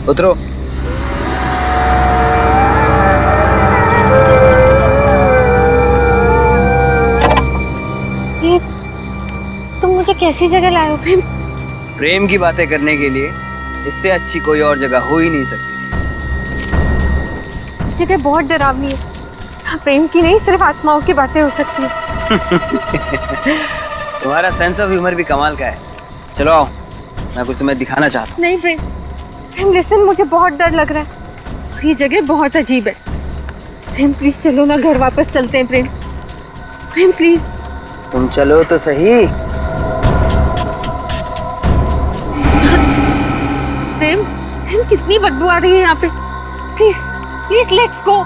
उतरो। ये तुम मुझे कैसी जगह लाए हो प्रेम? प्रेम की बातें करने के लिए इससे अच्छी कोई और जगह हो ही नहीं सकती। ये जगह बहुत डरावनी है। यहाँ प्रेम की नहीं, सिर्फ आत्माओं की बातें हो सकती है। तुम्हारा सेंस ऑफ ह्यूमर भी कमाल का है। चलो आओ, मैं कुछ तुम्हें दिखाना चाहता हूँ। नहीं प्रेम, प्रेम लिसन, मुझे बहुत डर लग रहा है और ये जगह बहुत अजीब है। प्रेम प्लीज चलो ना, घर वापस चलते हैं प्रेम। प्रेम प्लीज। तुम चलो तो सही। प्रेम, प्रेम कितनी बदबू आ रही है यहाँ पे। Please please let's go.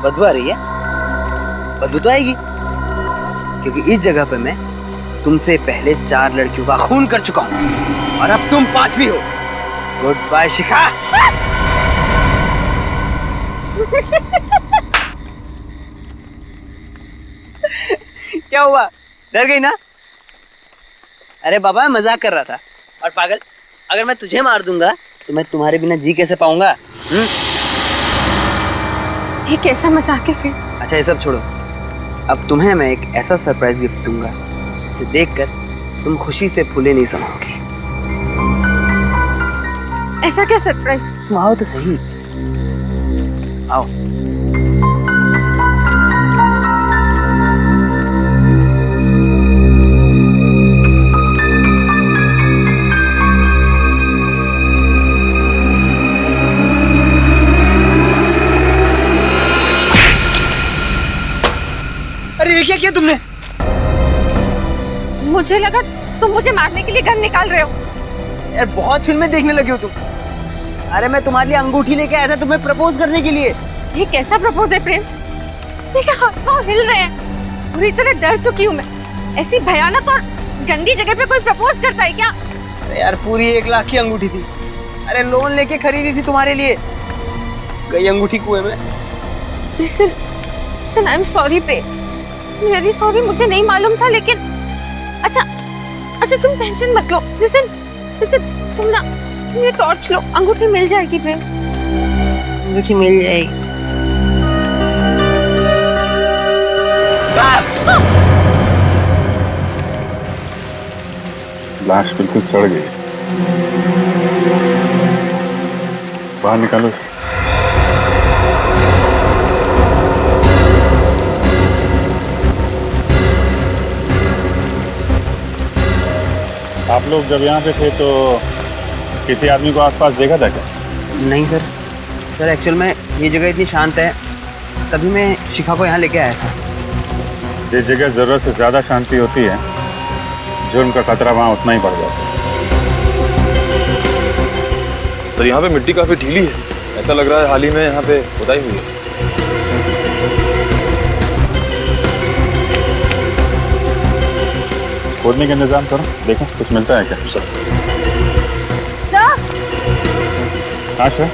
बदबू आ रही है? बदबू तो आएगी, क्योंकि इस जगह पे मैं तुमसे पहले 4 लड़कियों का खून कर चुका हूँ और अब तुम 5वीं हो। गुड बाय शिखा। क्या हुआ, डर गई ना? अरे बाबा, मैं मजाक कर रहा था। और पागल, अगर मैं तुझे मार दूंगा तो मैं तुम्हारे बिना जी कैसे पाऊंगा? ये कैसा मजाक है प्रेम? अच्छा, ये सब छोड़ो। अब तुम्हें मैं एक ऐसा सरप्राइज गिफ्ट दूंगा जिसे देखकर तुम खुशी से फूले नहीं समाओगे। ऐसा क्या सरप्राइज? तुम आओ तो सही, आओ। अरे ये क्या किया तुमने? मुझे लगा तुम मुझे मारने के लिए गन निकाल रहे हो। यार बहुत फिल्में देखने लगे हो तुम। अरे मैं तुम्हारे लिए अंगूठी लेके आया था तुम्हें प्रपोज करने के लिए। ये कैसा प्रपोज है प्रेम? मेरे हाथ पांव हिल रहे हैं, पूरी तरह डर चुकी हूँ मैं। ऐसी भयानक और गंदी जगह पे कोई प्रपोज करता है क्या? अरे यार, पूरी 1 लाख की अंगूठी थी। अरे लोन लेके खरीदी थी तुम्हारे लिए। गई अंगूठी कुएं में। Listen, listen, I am sorry Prem, very sorry, मुझे नहीं मालूम था। लेकिन अच्छा अच्छा, तुम टेंशन मत लो। लिसन लिसन, तुम ना ये टॉर्च लो, अंगूठी मिल जाएगी प्रेम। अंगूठी मिल जाएगी। लाश बिल्कुल सड़ गई। बाहर निकालो। आप लोग जब यहाँ पे थे तो किसी आदमी को आसपास देखा था क्या? नहीं सर। सर एक्चुअल में ये जगह इतनी शांत है, तभी मैं शिखा को यहाँ लेके आया था। ये जगह जरूरत से ज्यादा शांति होती है, जुर्म का खतरा वहाँ उतना ही बढ़ जाता है। सर यहाँ पे मिट्टी काफी ढीली है, ऐसा लग रहा है हाल ही में यहाँ पे खुदाई हुई है। खोदने का इंतजाम करो, देखो कुछ मिलता है क्या? सर, हाँ सर।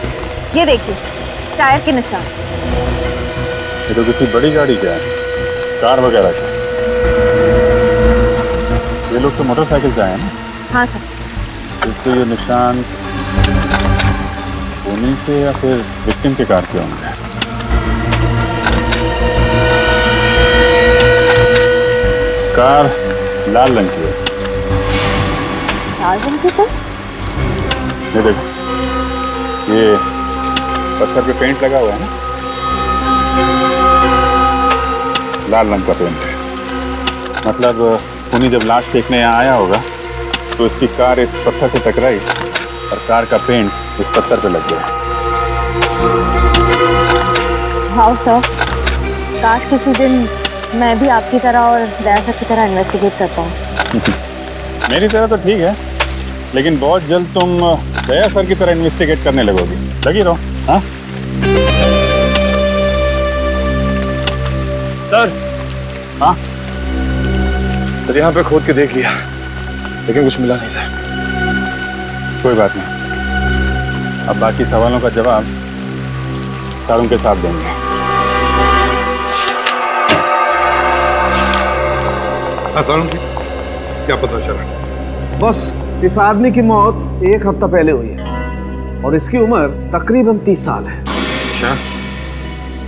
ये देखिए टायर के निशान। ये तो किसी बड़ी गाड़ी का है, कार वगैरह का। ये लोग तो मोटरसाइकिल से आए हैं ना? हाँ सर। तो ये निशान उन्हीं से या फिर विक्टिम के कार के होंगे। कार लाल रंग की है। लाल रंग की? सर ये देखो, ये पत्थर पे पेंट लगा हुआ है ना, लाल रंग का पेंट है। मतलब उन्हीं जब लाश देखने यहाँ आया होगा तो इसकी कार इस पत्थर से टकराई और कार का पेंट इस पत्थर पे लग गया। हाँ सर, काश किसी दिन मैं भी आपकी तरह और दया सर की तरह इन्वेस्टिगेट करता हूँ। मेरी तरह तो ठीक है, लेकिन बहुत जल्द तुम दया सर की तरह इन्वेस्टिगेट करने लगोगी। लगी रहो। हाँ सर। हाँ सर यहाँ पे खोद के देख लिया, लेकिन कुछ मिला नहीं सर। कोई बात नहीं, अब बाकी सवालों का जवाब सर उनके साथ देंगे। हाँ सारुण जी, क्या पता चला? बस इस आदमी की मौत 1 हफ्ता पहले हुई है। और इसकी उम्र तकरीबन 30 साल है। अच्छा,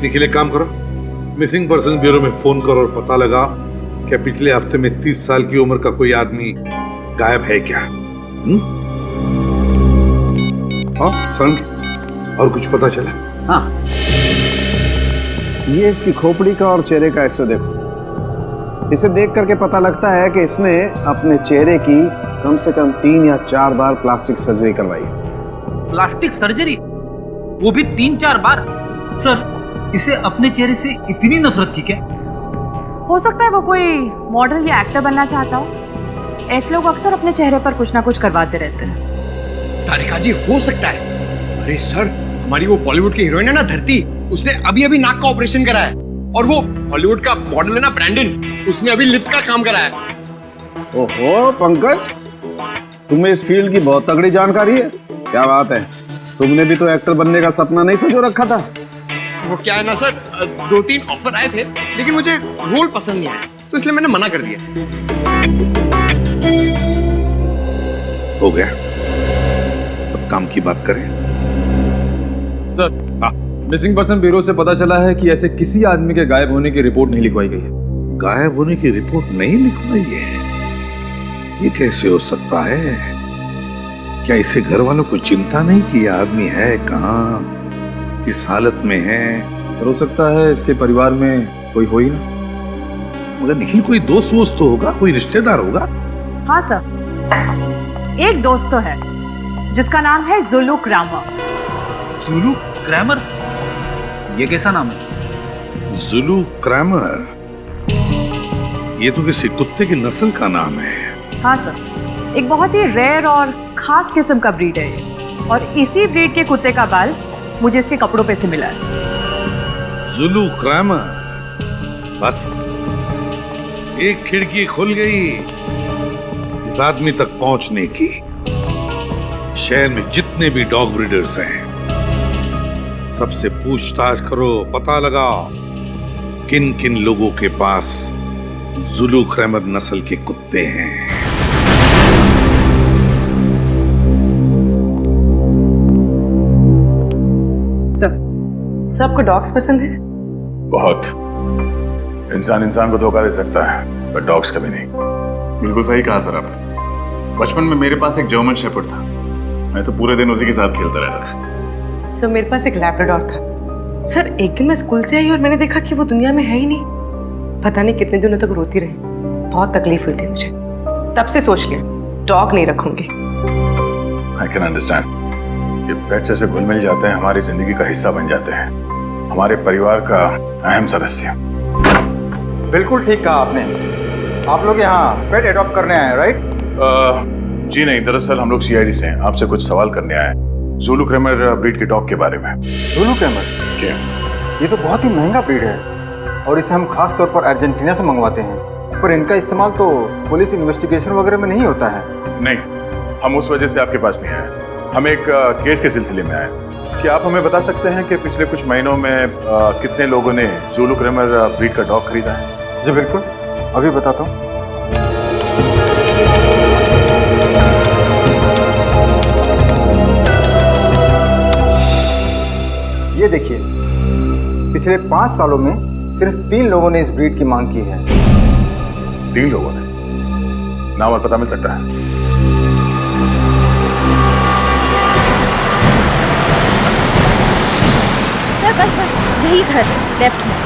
निखिल एक काम करो, मिसिंग पर्सन ब्यूरो में फोन करो और पता लगा क्या पिछले हफ्ते में 30 साल की उम्र का कोई आदमी गायब है क्या? हाँ सर, और कुछ पता चला? हाँ, ये इसकी खोपड़ी का और चेहरे का एक्सरे देखो। इसे देख करके पता लगता है कि इसने अपने चेहरे की कम से कम 3 या 4 बार प्लास्टिक सर्जरी करवाई। Plastic surgery? वो भी 3-4 बार? सर, इसे अपने चेहरे से इतनी नफरत थी क्या? हो सकता है वो कोई मॉडल या एक्टर बनना चाहता हो। ऐसे लोग अक्सर अपने चेहरे पर कुछ ना कुछ करवाते रहते हैं। तारिका जी, हो सकता है। अरे सर, हमारी वो बॉलीवुड की हीरोइन है ना धरती, उसने अभी अभी नाक का ऑपरेशन करा है। और वो हॉलीवुड का मॉडल है ना ब्रैंडन, उसने अभी लिप्स का काम करा है। ओहो पंकज, तुम्हें इस फील्ड की बहुत तगड़ी जानकारी है। क्या बात है, तुमने भी तो एक्टर बनने का सपना नहीं संजो रखा था? वो क्या है ना सर, 2-3 ऑफर आए थे, लेकिन मुझे रोल पसंद नहीं आया, तो इसलिए मैंने मना कर दिया। हो गया, अब काम की बात करें। सर, मिसिंग पर्सन ब्यूरो से पता चला है कि ऐसे किसी आदमी के गायब होने की रिपोर्ट नहीं लिखवाई गई है। गायब होने की रिपोर्ट नहीं लिखवाई है? ये कैसे हो सकता है? क्या इसे घर वालों को चिंता नहीं कि यह आदमी है कहाँ, किस हालत में है? हो सकता है इसके परिवार में कोई हो ही ना। मगर निखिल, कोई दोस्त वोस्त तो होगा, कोई रिश्तेदार होगा? हाँ सर, एक दोस्त तो है जिसका नाम है जुलू क्रैमर। जुलू क्रैमर? ये कैसा नाम है? जुलू क्रैमर? ये तो किसी कुत्ते की नस्ल का नाम है। हाँ सर, एक बहुत ही रेयर और खास किस्म का ब्रीड है ये। और इसी ब्रीड के कुत्ते का बाल मुझे इसके कपड़ों पे से मिला है। जुलू क्रैमर, बस एक खिड़की खुल गई इस आदमी तक पहुंचने की। शहर में जितने भी डॉग ब्रीडर्स हैं, सबसे पूछताछ करो, पता लगाओ किन किन लोगों के पास जुलू क्रैमर नस्ल के कुत्ते हैं। सबको डॉग्स पसंद है? बहुत। इंसान इंसान को धोखा दे सकता है, पर डॉग्स कभी नहीं। बिल्कुल सही कहा सर आप। बचपन में मेरे पास एक जर्मन शेपर्ड था, मैं तो पूरे दिन उसी के साथ खेलता रहता था। सर, मेरे पास एक लैब्राडोर था। सर, एक दिन मैं स्कूल से आई और मैंने देखा कि वो दुनिया में है ही नहीं। पता नहीं कितने दिनों तक रोती रही, बहुत तकलीफ हुई थी मुझे। तब से सोच लिया डॉग नहीं रखूंगी। I can understand। ये पेट्स ऐसे घुल मिल जाते हैं, हमारी जिंदगी का हिस्सा बन जाते हैं, हमारे परिवार का अहम सदस्य। बिल्कुल ठीक कहा आपने। आप लोग यहाँ पेट एडॉप्ट करने आए हैं, राइट? जी नहीं, दरअसल हम लोग CID से हैं, आपसे कुछ सवाल करने आए हैं जुलू क्रैमर ब्रीड के डॉग के बारे में। जुलू क्रैमर? ये तो बहुत ही महंगा ब्रीड है और इसे हम खास तौर पर अर्जेंटीना से मंगवाते हैं, पर इनका इस्तेमाल तो पुलिस इन्वेस्टिगेशन वगैरह में नहीं होता है। नहीं, हम उस वजह से आपके पास नहीं आए, हम एक केस के सिलसिले में आए। क्या आप हमें बता सकते हैं कि पिछले कुछ महीनों में कितने लोगों ने जुलू क्रैमर ब्रीड का डॉग खरीदा है? जी बिल्कुल, अभी बताता हूँ। ये देखिए, पिछले 5 सालों में सिर्फ 3 लोगों ने इस ब्रीड की मांग की है। 3 लोगों ने? नाम और पता मिल सकता है? सर बस बस यही घर लेफ्ट में।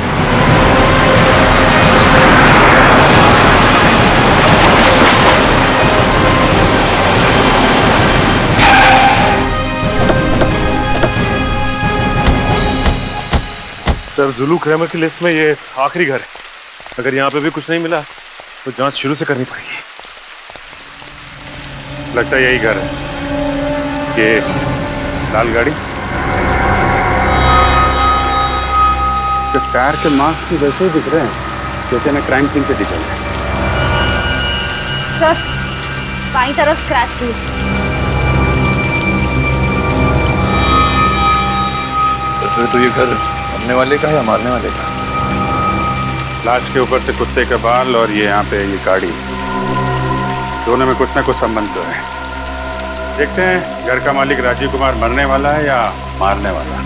सर, जुलू क्रैमर की लिस्ट में ये आखिरी घर है। अगर यहाँ पे भी कुछ नहीं मिला तो जांच शुरू से करनी पड़ेगी। लगता है यही घर है। ये लाल गाड़ी, टायर के मार्क्स भी वैसे ही दिख रहे हैं जैसे मैं क्राइम सीन पे दिखा। सर बाईं तरफ स्क्रैच भी। फिर तो ये घर मरने वाले का है या मारने वाले का? लाश के ऊपर से कुत्ते का बाल और ये यहाँ पे ये गाड़ी, दोनों में कुछ ना कुछ संबंध तो है। देखते हैं घर का मालिक राजीव कुमार मरने वाला है या मारने वाला।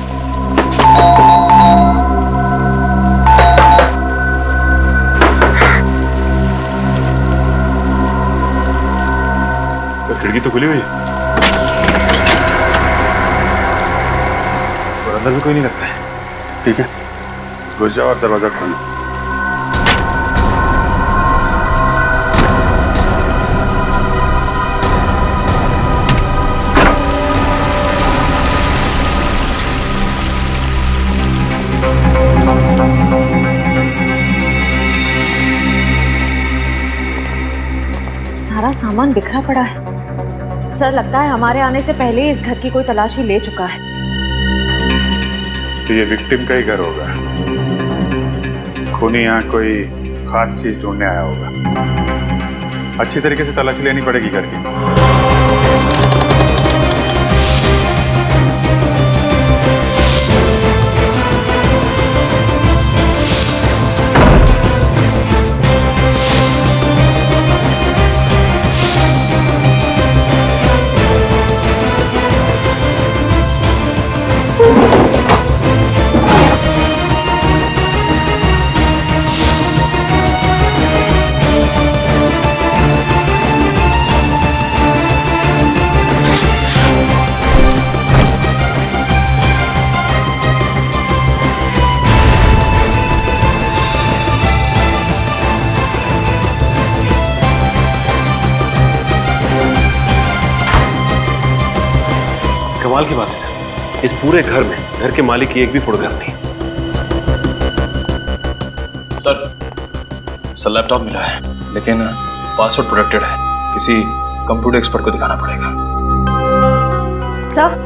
तो खिड़की तो खुली हुई है और अंदर भी कोई नहीं लगता है। ठीक है, घुस जाओ और दरवाजा खोलो। सारा सामान बिखरा पड़ा है। सर, लगता है हमारे आने से पहले ही इस घर की कोई तलाशी ले चुका है। तो ये विक्टिम का ही घर होगा। खूनी यहाँ कोई खास चीज ढूंढने आया होगा। अच्छी तरीके से तलाशी लेनी पड़ेगी घर की। कमाल की बात है सर, इस पूरे घर में घर के मालिक की एक भी फोटोग्राफ नहीं। सर लैपटॉप मिला है लेकिन पासवर्ड प्रोटेक्टेड है। किसी कंप्यूटर एक्सपर्ट को दिखाना पड़ेगा। सर,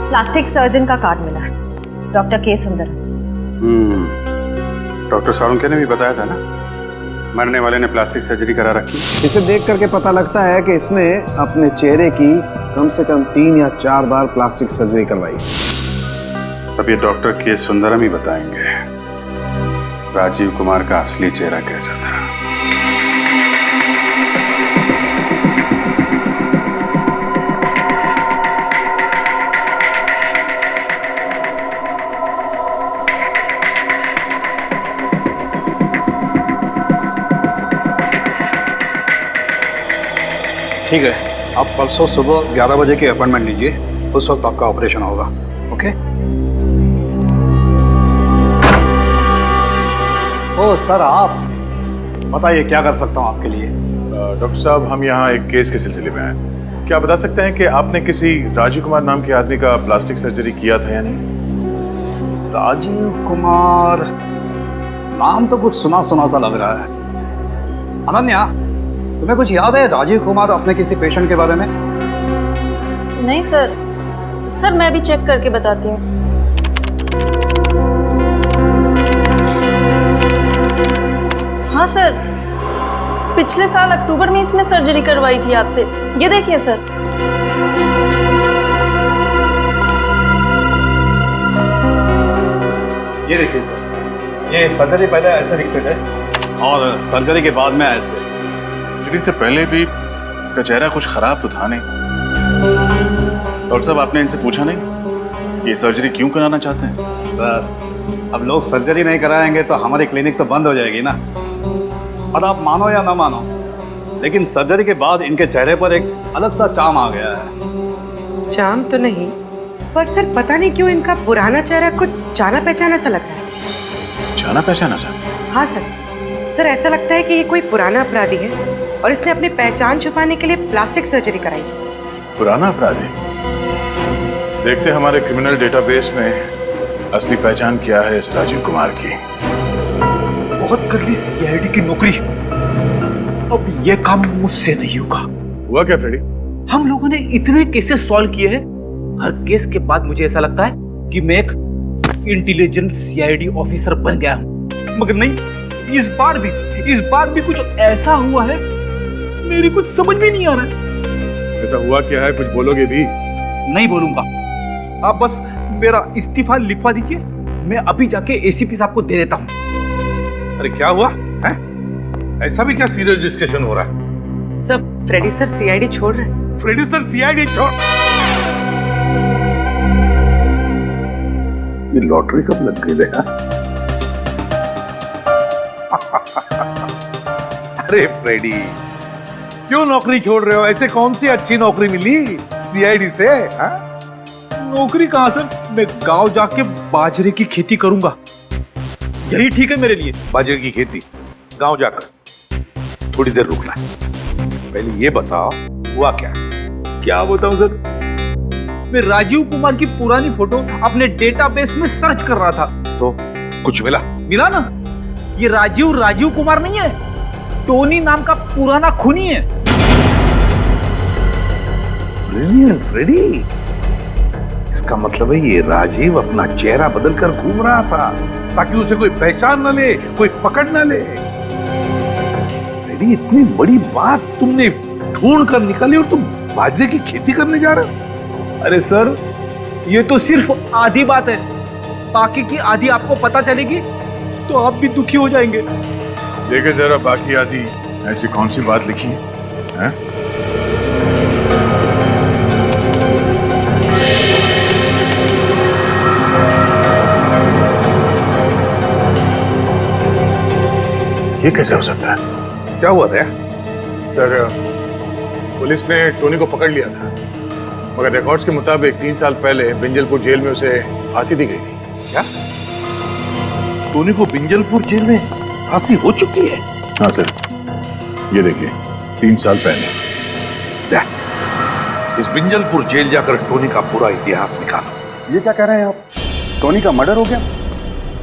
प्लास्टिक सर्जन का कार्ड मिला है, डॉक्टर के सुंदर। डॉक्टर साळुंखे ने भी बताया था ना, मरने वाले ने प्लास्टिक सर्जरी करा रखी। इसे देख करके पता लगता है कि इसने अपने चेहरे की कम से कम 3 या 4 बार प्लास्टिक सर्जरी करवाई। अब ये डॉक्टर के सुंदरम ही बताएंगे राजीव कुमार का असली चेहरा कैसा था। ठीक है, आप परसों सुबह 11 बजे की अपॉइंटमेंट लीजिए, उस वक्त आपका ऑपरेशन होगा। ओके? ओ सर, आप बताइए क्या कर सकता हूँ आपके लिए। डॉक्टर साहब, हम यहाँ एक केस के सिलसिले में आए। क्या आप बता सकते हैं कि आपने किसी राजीव कुमार नाम के आदमी का प्लास्टिक सर्जरी किया था या नहीं? राजीव कुमार नाम तो कुछ सुना सुना सा लग रहा है। अनन्या, तुम्हें कुछ याद है राजीव कुमार अपने किसी पेशेंट के बारे में? नहीं सर, मैं भी चेक करके बताती हूँ। हाँ सर, पिछले साल अक्टूबर में इसने सर्जरी करवाई थी आपसे। ये देखिए सर। ये देखिए सर, ये सर्जरी पहले ऐसे दिखते थे और सर्जरी के बाद में ऐसे। सर्जरी से पहले भी इसका चेहरा कुछ खराब तो था नहीं। डॉक्टर साहब, आपने इनसे पूछा नहीं ये सर्जरी क्यों कराना चाहते हैं? सर, अब लोग सर्जरी नहीं कराएंगे तो हमारी क्लिनिक तो बंद हो जाएगी ना। और आप मानो या ना मानो, लेकिन सर्जरी के बाद इनके चेहरे पर एक अलग सा चार्म आ गया है। चार्म तो नहीं, पर सर पता नहीं क्यों इनका पुराना चेहरा कुछ जाना पहचाना सा लग रहा है। जाना पहचाना सा? हाँ सर, ऐसा लगता है कि ये कोई पुराना अपराधी है और इसने अपनी पहचान छुपाने के लिए प्लास्टिक सर्जरी कराई। पुराना अपराधी? देखते हमारे क्रिमिनल डेटाबेस में असली पहचान क्या है इस राजीव कुमार की। बहुत कर ली सीआईडी की नौकरी, अब ये काम मुझसे नहीं होगा। हुआ क्या फ्रेडी? हम लोगों ने इतने केसेस सॉल्व किए हैं, हर केस के बाद मुझे ऐसा लगता है कि मैं एक इंटेलिजेंट सीआईडी ऑफिसर बन गया हूं। मगर नहीं, इस बार भी कुछ ऐसा हुआ है, मेरी कुछ समझ में नहीं आ रहा है। ऐसा हुआ क्या है, कुछ बोलोगे भी? नहीं बोलूंगा, आप बस मेरा इस्तीफा लिखवा दीजिए, मैं अभी जाके एसीपी साहब को दे देता हूँ। अरे क्या हुआ है? ऐसा भी क्या सीरियस डिस्कशन हो रहा है? सब फ्रेडी सर सीआईडी छोड़ रहे हैं। फ्रेडी सर सीआईडी छोड़। ये लॉटरी कब लग गई है? अरे फ्रेडी, क्यों नौकरी छोड़ रहे हो? ऐसे कौन सी अच्छी नौकरी मिली सीआईडी से? हा? नौकरी कहाँ सर, मैं गांव जाके बाजरे की खेती करूंगा, यही ठीक है मेरे लिए। बाजरे की खेती गांव जाकर? थोड़ी देर रुकना, पहले ये बताओ हुआ क्या? क्या बताऊं सर, मैं राजीव कुमार की पुरानी फोटो अपने डेटाबेस में सर्च कर रहा था। तो कुछ मिला? मिला ना, ये राजीव कुमार नहीं है, टोनी नाम का पुराना खूनी है। ब्रिलियंट फ्रेडी, इसका मतलब है ये राजीव अपना चेहरा बदलकर घूम रहा था ताकि उसे कोई पहचान न ले, कोई पकड़ न ले। फ्रेडी, इतनी बड़ी बात तुमने ढूंढ कर निकाली और तुम बाजरे की खेती करने जा रहे हो? अरे सर, ये तो सिर्फ आधी बात है, बाकी की आधी आपको पता चलेगी तो आप भी दुखी हो जाएंगे। देखिए जरा बाकी आदि ऐसी कौन सी बात लिखी है? ये कैसे हो सकता है? क्या हुआ था? सर, पुलिस ने टोनी को पकड़ लिया था, मगर रिकॉर्ड्स के मुताबिक 3 साल पहले बिंजलपुर जेल में उसे फांसी दी गई थी। क्या? टोनी को बिंजलपुर जेल में फांसी हो चुकी है? हाँ सर, ये देखिए 3 साल पहले। इस बिंजलपुर जेल जाकर टोनी का पूरा इतिहास निकालो। ये क्या कह रहे हैं आप? टोनी का मर्डर हो गया,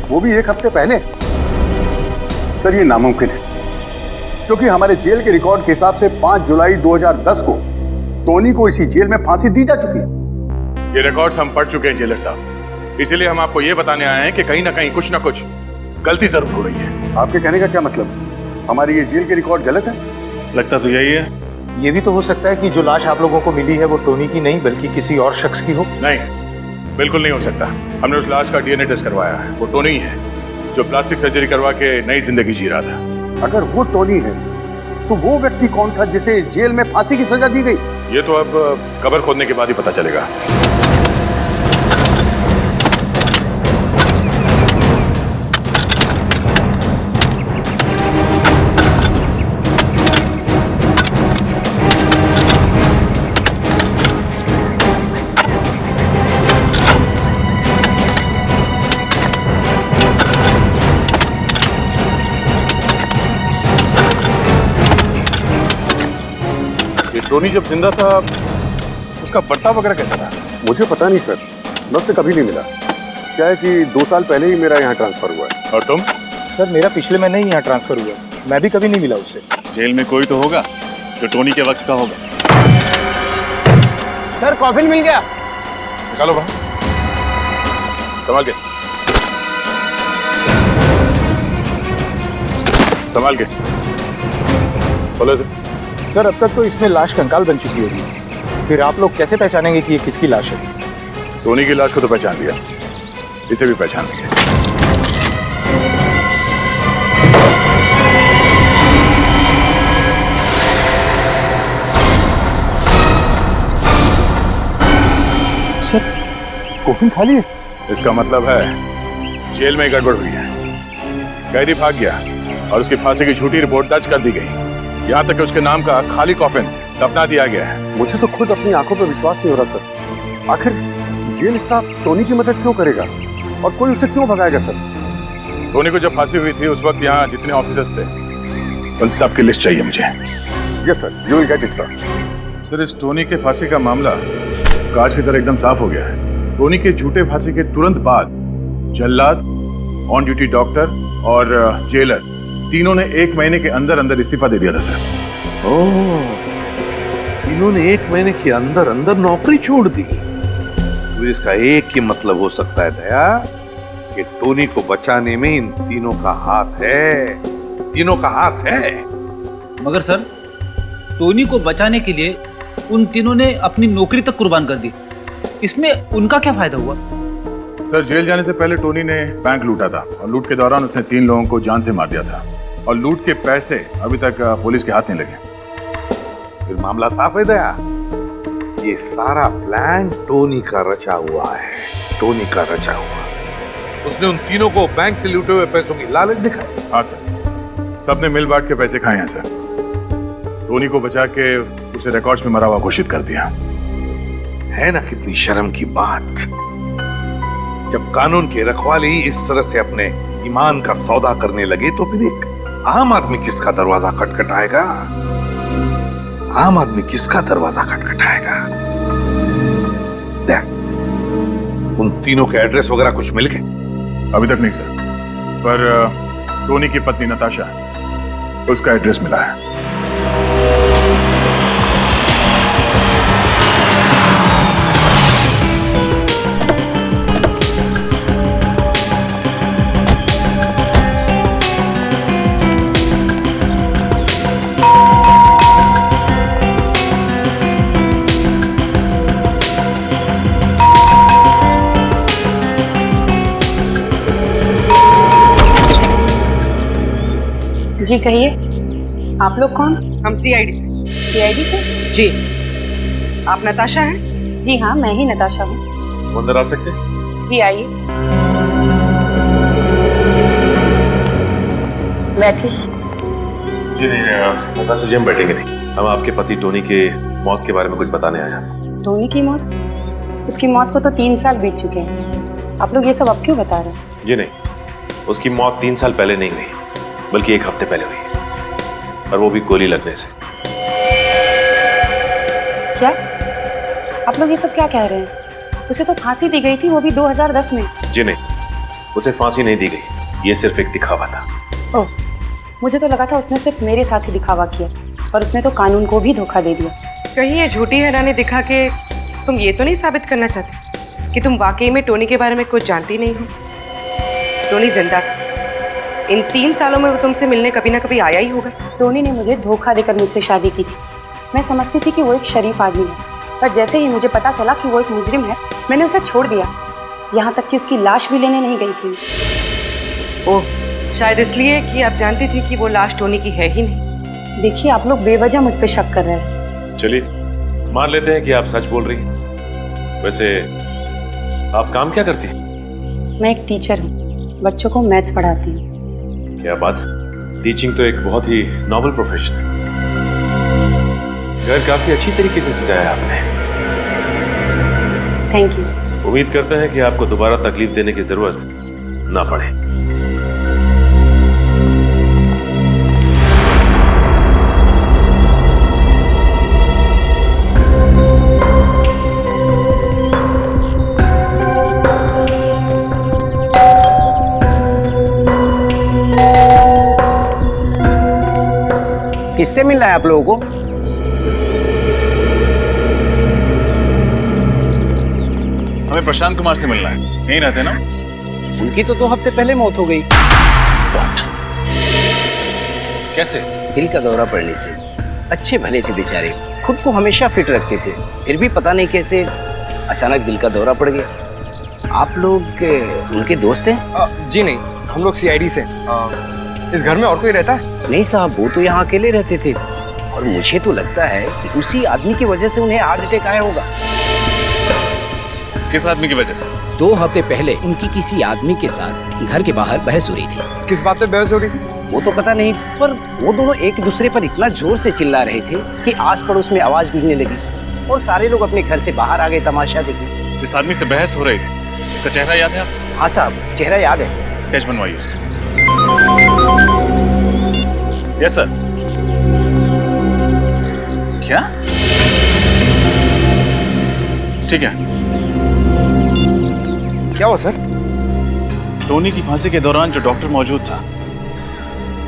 वो भी 1 हफ्ते पहले? सर, ये नामुमकिन है, क्योंकि हमारे जेल के रिकॉर्ड के हिसाब से 5 जुलाई 2010 को टोनी को इसी जेल में फांसी दी जा चुकी है। ये रिकॉर्ड्स हम पढ़ चुके हैं जेलर साहब, इसीलिए हम आपको ये बताने आए हैं कि कहीं ना कहीं कुछ ना कुछ गलती जरूर हो रही है। आपके कहने का क्या मतलब? हमारी ये जेल के रिकॉर्ड गलत है? लगता तो यही है। ये भी तो हो सकता है कि जो लाश आप लोगों को मिली है वो टोनी की नहीं बल्कि किसी और शख्स की हो। नहीं, बिल्कुल नहीं हो सकता। हमने उस लाश का डीएनए टेस्ट करवाया है, वो टोनी ही है जो प्लास्टिक सर्जरी करवा के नई जिंदगी जी रहा था। अगर वो टोनी है तो वो व्यक्ति कौन था जिसे इस जेल में फांसी की सजा दी गई? ये तो अब कब्र खोदने के बाद ही पता चलेगा। टोनी जब जिंदा था उसका बर्ताव वगैरह कैसा था? मुझे पता नहीं सर, मैं उससे कभी नहीं मिला। क्या है कि 2 साल पहले ही मेरा यहाँ ट्रांसफर हुआ है। और तुम? सर, मेरा पिछले महीने ही यहाँ ट्रांसफर हुआ, मैं भी कभी नहीं मिला उससे। जेल में कोई तो होगा जो टोनी के वक्त का होगा। सर, कॉफिन मिल गया। निकालो बाहर, संभाल के, संभाल के बोलो सर। सर, अब तक तो इसमें लाश कंकाल बन चुकी होगी, फिर आप लोग कैसे पहचानेंगे कि ये किसकी लाश है? टोनी की लाश को तो पहचान लिया, इसे भी पहचान लेंगे। सर, कॉफिन खाली है? इसका मतलब है जेल में गड़बड़ हुई है, कैदी भाग गया और उसकी फांसी की झूठी रिपोर्ट दर्ज कर दी गई। यहाँ तक कि उसके नाम का खाली कॉफिन दफना दिया गया है। मुझे तो खुद अपनी आंखों पर विश्वास नहीं हो रहा सर। आखिर जेल स्टाफ टोनी की मदद क्यों करेगा और कोई उसे क्यों भगाएगा सर? टोनी को जब फांसी हुई थी उस वक्त यहाँ जितने ऑफिसर्स थे उन सब की लिस्ट चाहिए मुझे। Yes sir, you will get it sir. Sir, इस टोनी के फांसी का मामला कांच की तरह एकदम साफ हो गया है। टोनी के झूठे फांसी के तुरंत बाद जल्लाद, ऑन ड्यूटी डॉक्टर और जेलर तीनों ने 1 महीने के अंदर अंदर इस्तीफा दे दिया था सर। ओह, इन्होंने 1 महीने के अंदर अंदर नौकरी छोड़ दी। तो इसका एक ही मतलब हो सकता है दया कि टोनी को बचाने में इन तीनों का हाथ है, तीनों का हाथ है। मगर सर, टोनी को बचाने के लिए उन तीनों ने अपनी नौकरी तक कुर्बान कर दी, इसमें उनका क्या फायदा हुआ? सर, जेल जाने से पहले टोनी ने बैंक लूटा था और लूट के दौरान उसने 3 लोगों को जान से मार दिया था और लूट के पैसे अभी तक पुलिस के हाथ नहीं लगे। फिर मामला साफ है दया, ये सारा प्लान टोनी का रचा हुआ है, टोनी का रचा हुआ। उसने उन तीनों को बैंक से लूटे हुए पैसों की लालच दिखाई। हाँ सर, सबने मिल बांट के पैसे खाए हैं सर। टोनी को बचा के उसे रिकॉर्ड्स में मरा हुआ घोषित कर दिया। है ना कितनी शर्म की बात। जब कानून के रखवाले ही इस तरह से अपने ईमान का सौदा करने लगे तो फिर एक आम आदमी किसका दरवाजा खटखटाएगा? आम आदमी किसका दरवाजा खटखटाएगा? देख, उन तीनों के एड्रेस वगैरह कुछ मिल गए? अभी तक नहीं सर, पर टोनी की पत्नी नताशा, उसका एड्रेस मिला है। जी कहिए, आप लोग कौन? हम सीआईडी से। सीआईडी से? जी। आप नताशा हैं? जी हाँ, मैं ही नताशा हूँ। अंदर आ सकते हैं? जी आइए, बैठिए। जी नहीं, नताशा जी हम बैठेंगे नहीं। हम आपके पति टोनी के मौत के बारे में कुछ बताने आए हैं। टोनी की मौत? उसकी मौत को तो 3 साल बीत चुके हैं। आप लोग ये सब अब क्यों बता रहे हैं? जी नहीं, उसकी मौत 3 साल पहले नहीं हुई, बल्कि 1 हफ्ते पहले हुई, और वो भी गोली लगने से। क्या आप लोग ये सब क्या कह रहे हैं? उसे तो फांसी दी गई थी, वो भी 2010 में। जी नहीं, उसे फांसी नहीं दी गई, ये सिर्फ एक दिखावा था। ओह, मुझे तो लगा था उसने सिर्फ मेरे साथ ही दिखावा किया, और उसने तो कानून को भी धोखा दे दिया। कहीं ये झूठी हैरानी दिखा के तुम ये तो नहीं साबित करना चाहते कि तुम वाकई में टोनी के बारे में कुछ जानती नहीं हो? टोनी जिंदा था। इन 3 सालों में वो तुमसे मिलने कभी ना कभी आया ही होगा। टोनी ने मुझे धोखा देकर मुझसे शादी की थी। मैं समझती थी कि वो एक शरीफ आदमी है, पर जैसे ही मुझे पता चला कि वो एक मुजरिम है, मैंने उसे छोड़ दिया। यहाँ तक कि उसकी लाश भी लेने नहीं गई थी। ओह, शायद इसलिए कि आप जानती थी कि वो लाश टोनी की है ही नहीं। देखिए, आप लोग बेवजह मुझ पे शक कर रहे हैं। चलिए मान लेते हैं कि आप सच बोल रही हैं। वैसे आप काम क्या करती हैं? मैं एक टीचर हूँ, बच्चों को मैथ्स पढ़ाती हूँ। क्या बात, टीचिंग तो एक बहुत ही नॉबल प्रोफेशन है। घर काफी अच्छी तरीके से सजाया आपने। Thank you. उम्मीद करते हैं कि आपको दोबारा तकलीफ देने की जरूरत ना पड़े। किससे मिलना है आप लोगों को? हमें प्रशांत कुमार से मिलना है। यहीं रहते ना? उनकी तो 2 हफ्ते पहले मौत हो गई। कैसे? दिल का दौरा पड़ने से। अच्छे भले थे बेचारे, खुद को हमेशा फिट रखते थे, फिर भी पता नहीं कैसे अचानक दिल का दौरा पड़ गया। आप लोग उनके दोस्त हैं? जी नहीं, हम लोग सीआईडी से। इस घर में और कोई रहता है? नहीं साहब, वो तो यहाँ अकेले रहते थे, और मुझे तो लगता है कि उसी आदमी की वजह से उन्हें हार्ट अटैक आया होगा। किस आदमी की वजह से? 2 हफ्ते पहले उनकी किसी आदमी के साथ घर के बाहर बहस हो रही थी। किस बात पे बहस हो रही थी? वो तो पता नहीं, पर वो दोनों एक दूसरे पर इतना जोर से चिल्ला रहे थे कि आस पड़ोस में आवाज गूंजने लगी, और सारे लोग अपने घर से बाहर आ गए तमाशा देखने। जिस आदमी से बहस हो रही थी, उसका चेहरा याद है आपको? हाँ साहब, चेहरा याद है। स्केच बनवाइए उसका। Yes sir. क्या? ठीक है। क्या हुआ सर? टोनी की फांसी के दौरान जो डॉक्टर मौजूद था,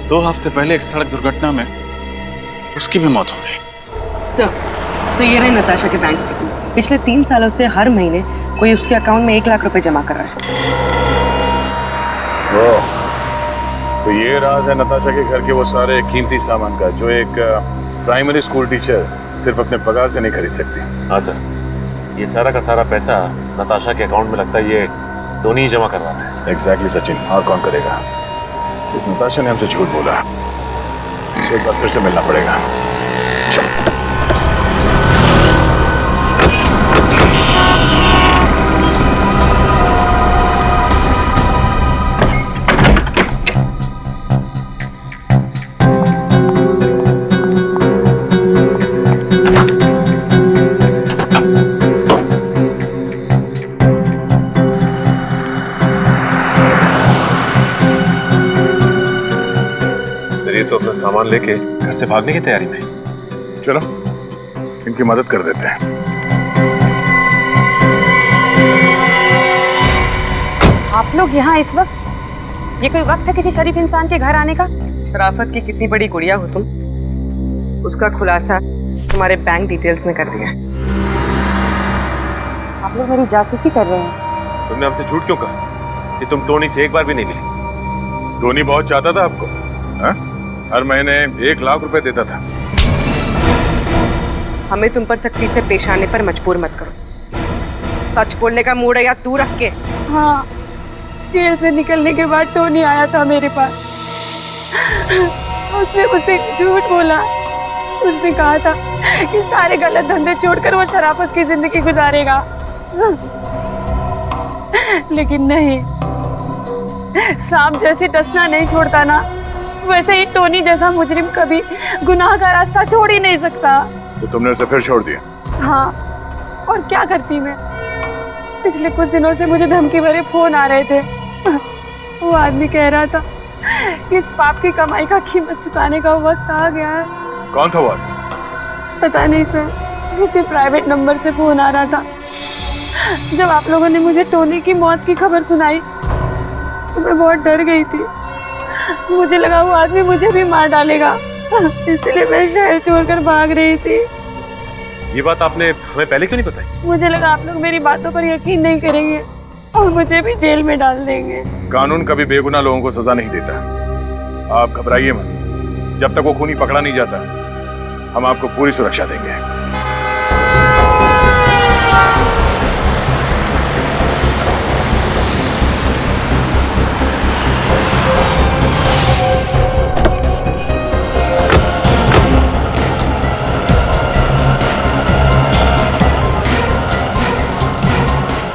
2 हफ्ते पहले एक सड़क दुर्घटना में उसकी भी मौत हो गई। सर ये रहे नताशा के बैंक स्टेटमेंट। पिछले 3 सालों से हर महीने कोई उसके अकाउंट में 1 लाख रुपए जमा कर रहा है। तो ये राज है नताशा के घर के वो सारे कीमती सामान का, जो एक प्राइमरी स्कूल टीचर सिर्फ अपने पगार से नहीं खरीद सकती। हाँ सर, ये सारा का सारा पैसा नताशा के अकाउंट में लगता है ये टोनी ही जमा करवा रहा है। एग्जैक्टली सचिन, और कौन करेगा? इस नताशा ने हमसे झूठ बोला, इसे एक बार फिर से मिलना पड़ेगा। चलो। ये तो अपना सामान लेके घर से भागने की तैयारी में। चलो इनकी मदद कर देते हैं। आप लोग यहाँ इस वक्त? ये कोई वक्त है किसी शरीफ इंसान के घर आने का? शराफत की कितनी बड़ी गुड़िया हो तुम, उसका खुलासा तुम्हारे बैंक डिटेल्स में कर दिया। आप लोग मेरी जासूसी कर रहे हैं। तुमने हमसे झूठ क्यों कहा कि तुम टोनी से एक बार भी नहीं मिले? टोनी बहुत चाहता था आपको, हाँ? हर महीने 1 लाख रुपए देता था। हमें तुम पर सख्ती से पेश आने पर मजबूर मत करो। सच बोलने का मूड है या तू रख के? हाँ, जेल से निकलने के बाद टोनी आया था मेरे पास। उसने मुझसे झूठ बोला। उसने कहा था कि सारे गलत धंधे छोड़कर वो शराफत की जिंदगी गुजारेगा, लेकिन नहीं। सांप जैसे डसना नहीं छोड़ता ना, वैसे ही टोनी जैसा मुजरिम कभी गुनाह का रास्ता छोड़ ही नहीं सकता। तो तुमने उसे फिर छोड़ दिया? हाँ, और क्या करती मैं। पिछले कुछ दिनों से मुझे धमकी भरे फोन आ रहे थे। वो आदमी कह रहा था कि इस पाप की कमाई का कीमत चुकाने का वक्त आ गया है। कौन था वो? पता नहीं सर, किसी प्राइवेट नंबर से फोन आ रहा था। जब आप लोगों ने मुझे टोनी की मौत की खबर सुनाई तो मैं बहुत डर गई थी। मुझे लगा वो आदमी मुझे भी मार डालेगा, इसलिए मैं शहर छोड़कर भाग रही थी। ये बात आपने हमें पहले क्यों नहीं बताई? मुझे लगा आप लोग मेरी बातों पर यकीन नहीं करेंगे और मुझे भी जेल में डाल देंगे। कानून कभी बेगुनाह लोगों को सजा नहीं देता। आप घबराइए मत। जब तक वो खूनी पकड़ा नहीं जाता, हम आपको पूरी सुरक्षा देंगे।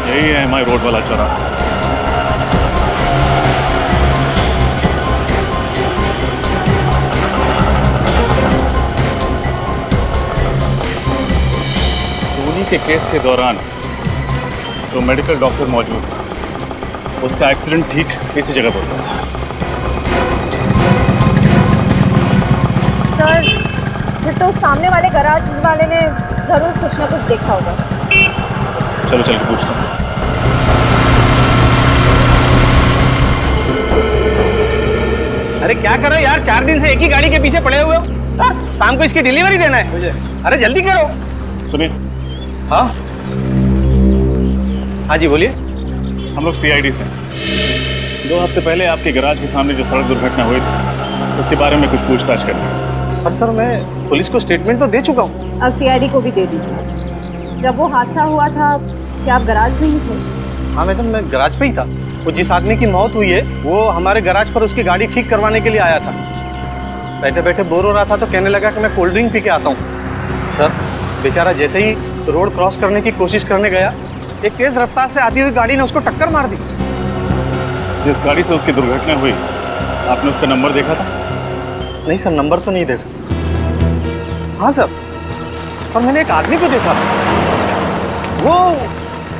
यही है MI रोड वाला चौराहा। टोनी के केस के दौरान जो मेडिकल डॉक्टर मौजूद था, उसका एक्सीडेंट ठीक इसी जगह पर हुआ था। सर, फिर तो सामने वाले गराज वाले ने जरूर कुछ ना कुछ देखा होगा। चलो चल के पूछते हैं। अरे क्या कर रहे हो यार, 4 दिन से एक ही गाड़ी के पीछे पड़े हुए हो। हाँ? शाम को इसकी डिलीवरी देना है मुझे। अरे जल्दी करो। सुनिए। हाँ हाँ जी बोलिए। हम लोग CID से 2 हफ्ते पहले आपके गैराज के सामने जो सड़क दुर्घटना हुई थी, उसके बारे में कुछ पूछताछ करनी। पर सर मैं पुलिस को स्टेटमेंट तो दे चुका हूँ। अब CID को भी दे दीजिए। जब वो हादसा हुआ था क्या आप गराज में ही थे? हाँ मैडम, मैं गराज पे ही था। वो जिस आदमी की मौत हुई है वो हमारे गराज पर उसकी गाड़ी ठीक करवाने के लिए आया था। बैठे बैठे बोर हो रहा था तो कहने लगा कि मैं कोल्ड ड्रिंक पी के आता हूँ। सर बेचारा जैसे ही रोड क्रॉस करने की कोशिश करने गया, एक तेज रफ्तार से आती हुई गाड़ी ने उसको टक्कर मार दी। जिस गाड़ी से उसकी दुर्घटना हुई, आपने उसका नंबर देखा था? नहीं सर, नंबर तो नहीं देखा। हाँ सर, पर मैंने एक आदमी को देखा। वो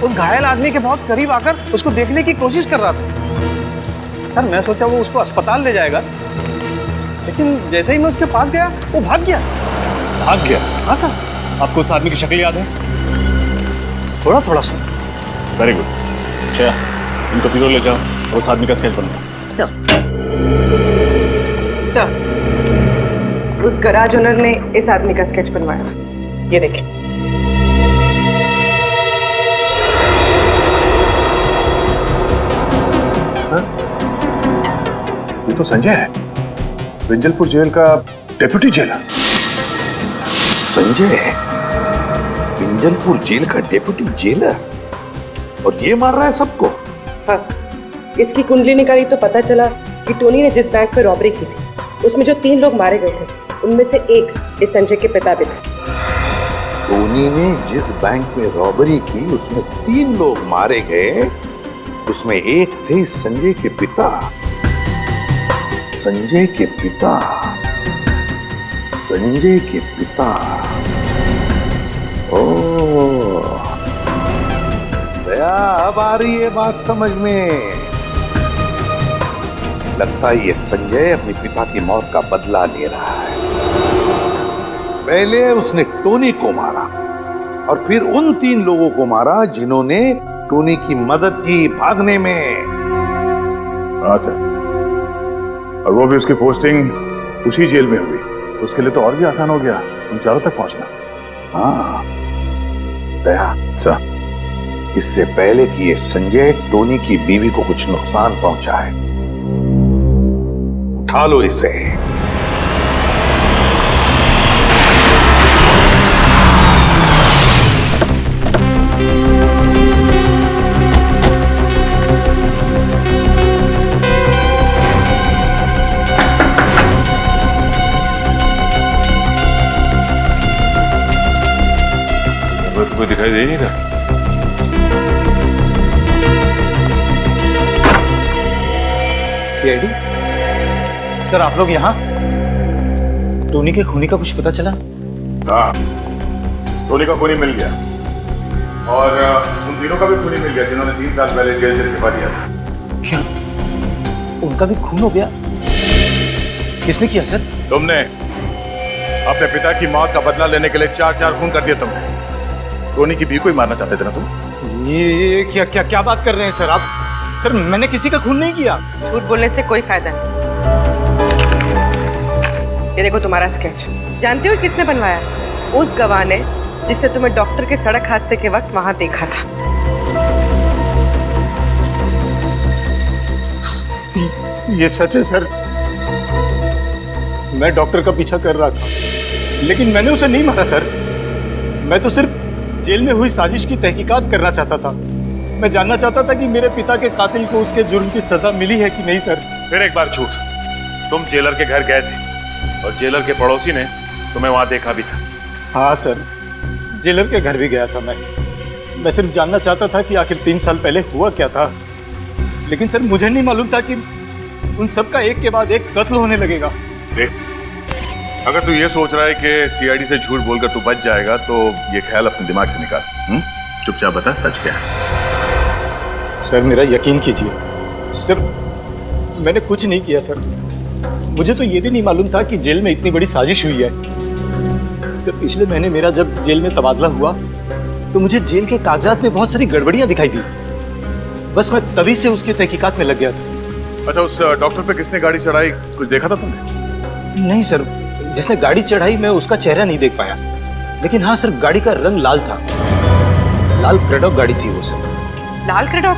उस घायल आदमी के बहुत करीब आकर उसको देखने की कोशिश कर रहा था। सर मैं सोचा वो उसको अस्पताल ले जाएगा, लेकिन जैसे ही मैं उसके पास गया वो भाग गया। भाग गया? हाँ सर। आपको उस आदमी की शक्ल याद है? थोड़ा थोड़ा सर। Very good. अच्छा, इनको पीरो ले जाओ और उस आदमी का स्केच बनाओ। सर, उस गराज ओनर ने इस आदमी का स्केच बनवाया। ये देखिए। ये तो संजय है, विंजलपुर जेल का डेप्यूटी जेलर। संजय, विंजलपुर जेल का डेप्यूटी जेलर, और ये मार रहा है सबको? हाँ सर, इसकी कुंडली निकाली तो पता चला कि टोनी ने जिस बैंक पे रॉबरी की थी, उसमें जो 3 लोग मारे गए थे, उनमें से एक इस संजय के पिता भी थे। टोनी ने जिस बैंक में रॉबरी की उसमें 3 लोग मारे गए, उसमें एक थे संजय के पिता। संजय के पिता, संजय के पिता। ओह, दया अब आ रही है बात समझ में। लगता है ये संजय अपने पिता की मौत का बदला ले रहा है। पहले उसने टोनी को मारा और फिर उन 3 लोगों को मारा जिन्होंने टोनी की मदद की भागने में। हाँ सर, और वो भी उसकी पोस्टिंग उसी जेल में हुई। उसके लिए तो और भी आसान हो गया उन चारों तक पहुंचना। हाँ दया सर, इससे पहले कि ये संजय टोनी की बीवी को कुछ नुकसान पहुंचाए, उठा लो इसे। कोई दिखाई दे नहीं रहा। सीआईडी सर, आप लोग यहाँ? टोनी के खूनी का कुछ पता चला? हाँ, टोनी का खूनी मिल गया और उन तीनों का भी खूनी मिल गया जिन्होंने 3 साल पहले जेल से इस्तीफा दिया था। क्या उनका भी खून हो गया? किसने किया सर? तुमने अपने पिता की मौत का बदला लेने के लिए 4 खून कर दिए तुमने। टोनी की बीवी को ही मारना चाहते थे ना तुम? ये क्या क्या क्या बात कर रहे हैं सर आप? सर मैंने किसी का खून नहीं किया। झूठ बोलने से कोई फायदा नहीं। ये देखो तुम्हारा स्केच। जानते हो किसने बनवाया? उस गवाह ने जिसने तुम्हें डॉक्टर के सड़क हादसे के वक्त वहां देखा था। ये सच है सर, मैं डॉक्टर का पीछा कर रहा था, लेकिन मैंने उसे नहीं मारा सर। मैं तो सिर्फ जेल में हुई साजिश की तहकीकात करना चाहता था। मैं जानना चाहता था कि मेरे पिता के कातिल को उसके जुर्म की सजा मिली है कि नहीं सर। फिर एक बार झूठ। तुम जेलर के घर गए थे और जेलर के पड़ोसी ने तुम्हें वहां देखा भी था। हाँ सर, जेलर के घर भी गया था मैं सिर्फ जानना चाहता था कि आखिर 3 साल पहले हुआ क्या था। लेकिन सर मुझे नहीं मालूम था कि उन सब का एक के बाद एक कत्ल होने लगेगा। देख, अगर तू ये सोच रहा है कि सीआईडी से झूठ बोलकर तू बच जाएगा तो ये ख्याल अपने दिमाग से निकाल। चुपचाप बता सच क्या है। सर मेरा यकीन कीजिए सर, मैंने कुछ नहीं किया सर। मुझे तो ये भी नहीं मालूम था कि जेल में इतनी बड़ी साजिश हुई है। सर पिछले महीने मेरा जब जेल में तबादला हुआ तो मुझे जेल के कागजात में बहुत सारी गड़बड़ियां दिखाई दी। बस मैं तभी से उसकी तहकीकात में लग गया था। अच्छा, उस डॉक्टर पे किसने गाड़ी चढ़ाई, कुछ देखा था तुमने? नहीं सर, जिसने गाड़ी चढ़ाई मैं उसका चेहरा नहीं देख पाया, लेकिन हाँ सर गाड़ी का रंग लाल था। लाल क्रेडॉक गाड़ी थी वो सर। लाल क्रेडॉक?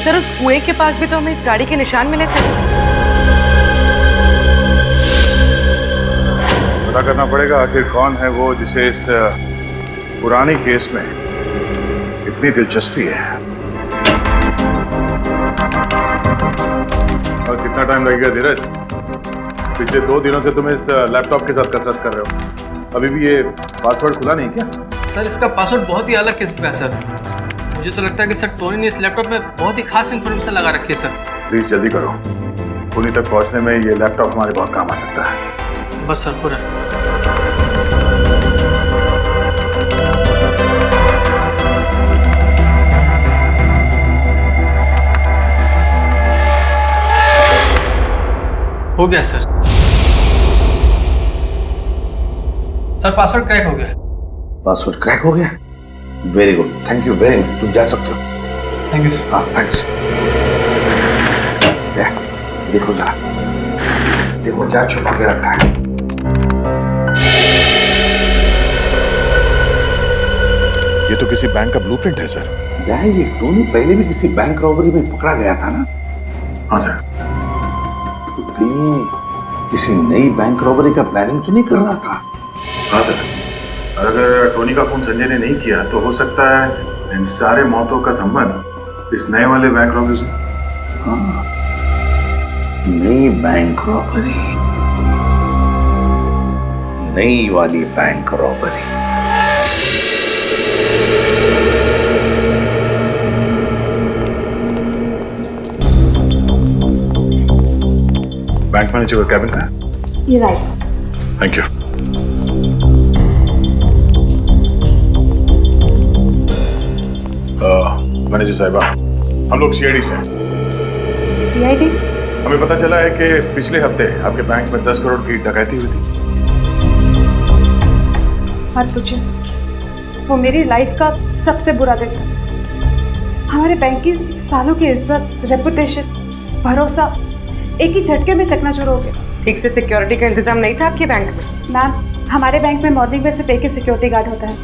सर उस कुएं के पास भी तो हमें इस गाड़ी के निशान मिले थे। पता करना पड़ेगा आखिर कौन है वो जिसे इस पुरानी केस में इतनी दिलचस्पी है। और कितना टाइम लगेगा धीरज? पिछले 2 दिनों से तुम इस लैपटॉप के साथ कसरत कर रहे हो, अभी भी ये पासवर्ड खुला नहीं क्या? सर इसका पासवर्ड बहुत ही अलग किस्म का है सर। मुझे तो लगता है कि सर टोनी ने इस लैपटॉप में बहुत ही खास इन्फॉर्मेशन लगा रखी है सर। प्लीज जल्दी करो, टोनी तक पहुंचने में ये लैपटॉप हमारे बहुत काम आ सकता है। बस सर पूरा। हो गया सर। सर पासवर्ड क्रैक हो गया। पासवर्ड क्रैक हो गया? Very good, thank you very much. तुम जा सकते हो। Thank you sir. हाँ थैंक्स। देखो जरा, देखो क्या छुपा के रखा है। ये तो किसी बैंक का ब्लूप्रिंट है सर। क्या है ये? टोनी पहले भी किसी बैंक रॉबरी में पकड़ा गया था ना? हाँ सर। किसी नई बैंक रॉबरी का प्लानिंग तो नहीं कर रहा था? हाँ सर, अगर टोनी का खून संजय ने नहीं किया तो हो सकता है इन सारे मौतों का संबंध इस नए वाले बैंक रॉबरी से। हाँ, नई बैंक रॉबरी, नई वाली बैंक रॉबरी। बैंक मैनेजर का कैबिन है? ये राइट। Thank you. मैनेजर साहिबा, हम लोग सीआईडी से हैं। सीआईडी? हमें पता चला है कि पिछले हफ्ते आपके बैंक में 10 करोड़ की डकैती हुई थी। मत पूछिए सर, वो मेरी लाइफ का सबसे बुरा दिन था। हमारे बैंक की सालों की इज्जत, रेपुटेशन, भरोसा एक ही झटके में चकनाचूर हो गया। ठीक से सिक्योरिटी का इंतजाम नहीं था आपके बैंक में? मैम, हमारे बैंक में मॉर्निंग में सिर्फ एक ही सिक्योरिटी गार्ड होता है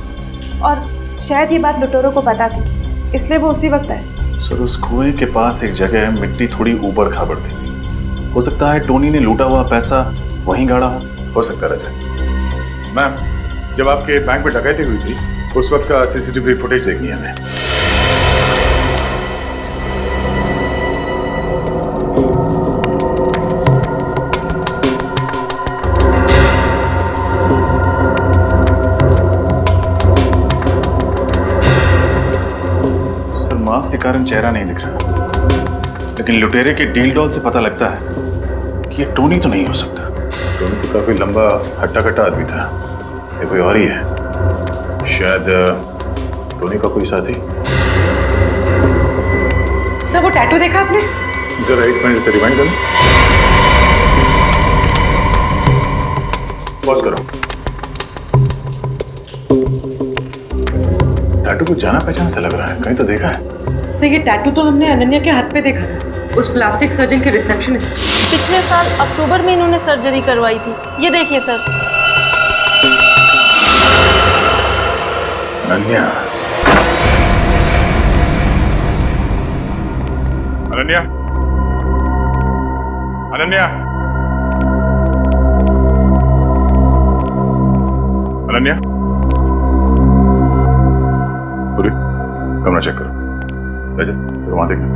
और शायद ये बात लुटेरों को पता थी, इसलिए वो उसी वक्त आए। सर, उस कुएं के पास एक जगह मिट्टी थोड़ी ऊबड़ खाबड़ थी। हो सकता है टोनी ने लूटा हुआ पैसा वहीं गाड़ा हो सकता है। मैम, जब आपके बैंक में डकैती हुई थी उस वक्त का सीसीटीवी फुटेज देखनी है हमें। सर, मास्क के कारण चेहरा नहीं दिख रहा, लेकिन लुटेरे के डील डॉल से पता लगता है कि ये टोनी तो नहीं हो सकता। टोनी तो काफी लंबा हट्टा कट्टा आदमी था, ये कोई और ही है। शायद टोनी का कोई साथी। सर, वो टैटू देखा आपने? जरा एक मिनट से रिवाइंड करो। पॉज करो। टैटू को जाना पहचाना सा लग रहा है, कहीं तो देखा है। सर, ये टैटू तो हमने अनन्या के हाथ पे देखा था, उस प्लास्टिक सर्जन के रिसेप्शनिस्ट। पिछले साल अक्टूबर में इन्होंने सर्जरी करवाई थी, ये देखिए सर। अनन्या, अनन्या, अनन्या, अनन्या, पूरी कमरा चेक करो। राजा, वहां देखना।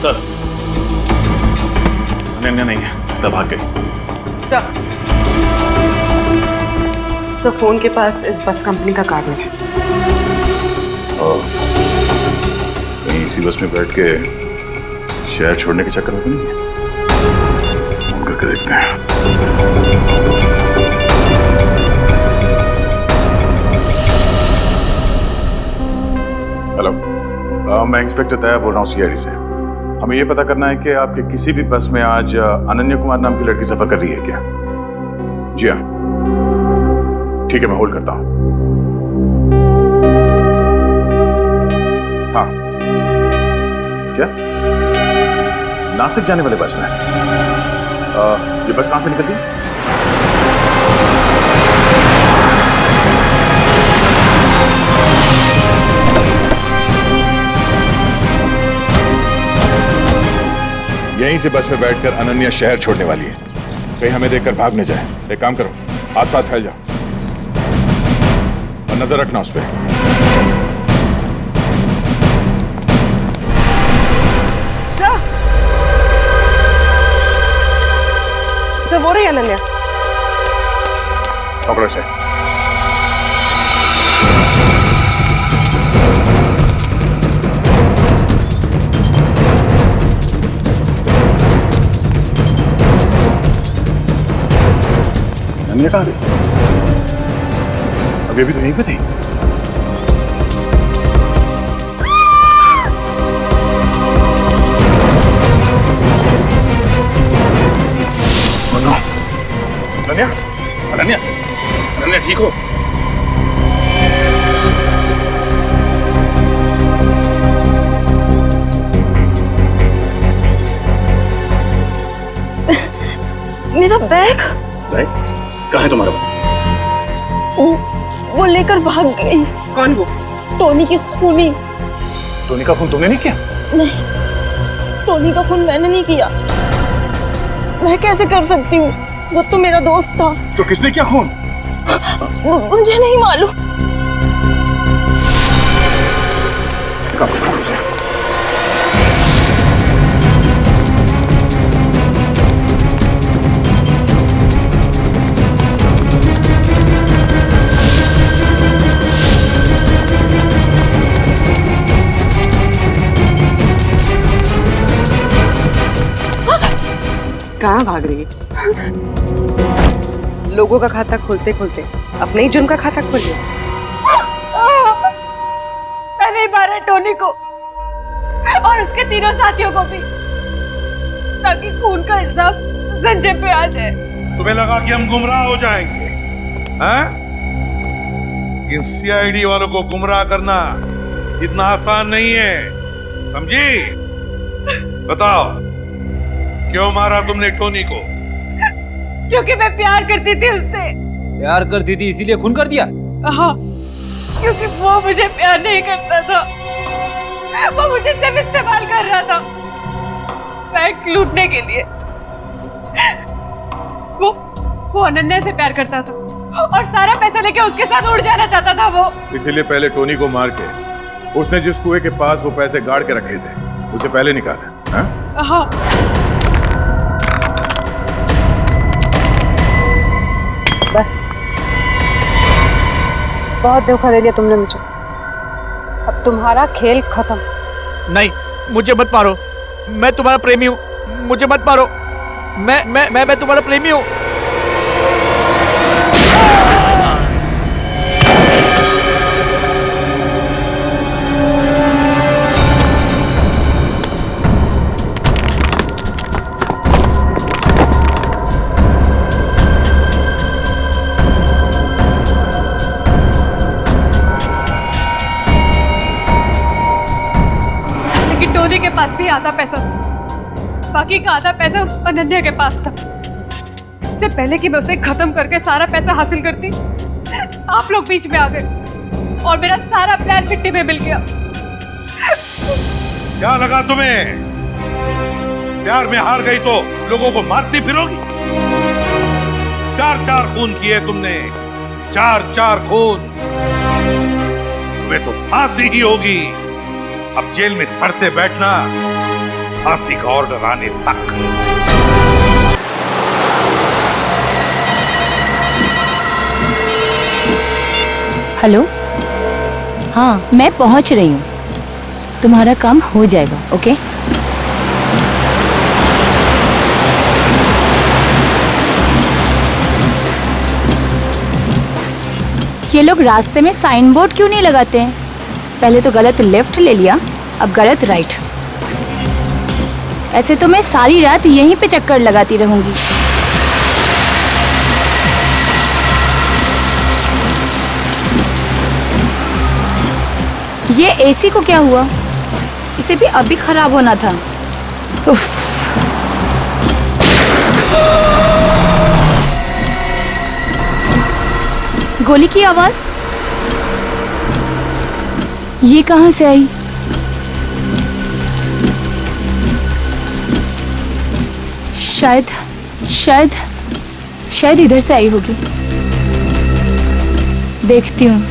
सर, अनन्या नहीं है, तब भाग गई। सर, फोन के पास इस बस कंपनी का कार्ड है। और कहीं इसी बस में बैठ के शहर छोड़ने के चक्कर में तो नहीं है? फोन करके देखते हैं। हेलो, मैं इंस्पेक्टर तैयार बोल रहा हूँ सीआईडी से। हमें ये पता करना है कि आपके किसी भी बस में आज अनन्या कुमार नाम की लड़की सफर कर रही है क्या? जी हाँ, ठीक है, मैं होल्ड करता हूँ। हाँ, क्या नासिक जाने वाले बस में? ये बस कहां से निकलती है? यहीं से बस में बैठकर अनन्या शहर छोड़ने वाली है। कहीं हमें देखकर भाग न जाए। एक काम करो, आसपास फैल जाओ और नजर रखना उस पर। सर, वो रही अनन्या। पकड़ो से। अनन्या कहाँ गई? अभी तो यहीं पे थी। अनन्या, अनन्या, अनन्या ठीक हो? मेरा बैग? बैग? कहाँ है तुम्हारा बैग? वो लेकर भाग गई। कौन वो? टोनी की खूनी। टोनी का खून तुमने नहीं किया? नहीं, टोनी का खून मैंने नहीं किया। मैं कैसे कर सकती हूँ? वो तो मेरा दोस्त था। तो किसने किया खून? मुझे नहीं मालूम। कहाँ भाग रही है? लोगों का खाता खोलते खोलते अपने ही जुर्म का खाता खोल लिया। मैंने ही मारा टोनी को और उसके तीनों साथियों को भी, ताकि खून का इल्जाम संजय पे आ जाए। तुम्हें लगा कि हम गुमराह हो जाएंगे? हैं? इन सीआईडी वालों को गुमराह करना इतना आसान नहीं है, समझी? बताओ, क्यों मारा तुमने टोनी को? क्योंकि मैं प्यार करती थी उससे। प्यार करती थी इसीलिए खून कर दिया? हाँ, क्योंकि वो मुझे प्यार नहीं करता था, वो मुझे सिर्फ इस्तेमाल कर रहा था बैंक लूटने के लिए। वो अनन्या से प्यार करता था और सारा पैसा लेके उसके साथ उड़ जाना चाहता था वो। इसीलिए पहले टोनी को मार के उसने जिस कुएं के पास वो पैसे गाड़ के रखे थे उसे पहले निकाला। हाँ? हाँ। बस बहुत धोखा दे दिया तुमने मुझे। अब तुम्हारा खेल खत्म। नहीं, मुझे मत मारो, मैं तुम्हारा प्रेमी हूँ, मुझे मत मारो। मैं तुम्हारा प्रेमी हूँ। टोनी के पास भी आधा पैसा था, बाकी का आधा पैसा उस अनन्या के पास था। इससे पहले कि मैं उसे खत्म करके सारा पैसा हासिल करती, आप लोग बीच में आ गए और मेरा सारा प्लान मिट्टी में मिल गया। क्या लगा तुम्हें? प्यार में हार गई तो लोगों को मारती फिरोगी? 4 खून किए तुमने, 4 खून। तुम्हें तो फांसी ही होगी। अब जेल में सड़ते बैठना फांसी का ऑर्डर आने तक। हेलो, हाँ मैं पहुंच रही हूँ, तुम्हारा काम हो जाएगा। ओके? ये लोग रास्ते में साइन बोर्ड क्यों नहीं लगाते हैं? पहले तो गलत लेफ्ट ले लिया, अब गलत राइट। ऐसे तो मैं सारी रात यहीं पे चक्कर लगाती रहूंगी। ये एसी को क्या हुआ? इसे भी अभी खराब होना था। उफ। गोली की आवाज ये कहां से आई? शायद इधर से आई होगी। देखती हूँ।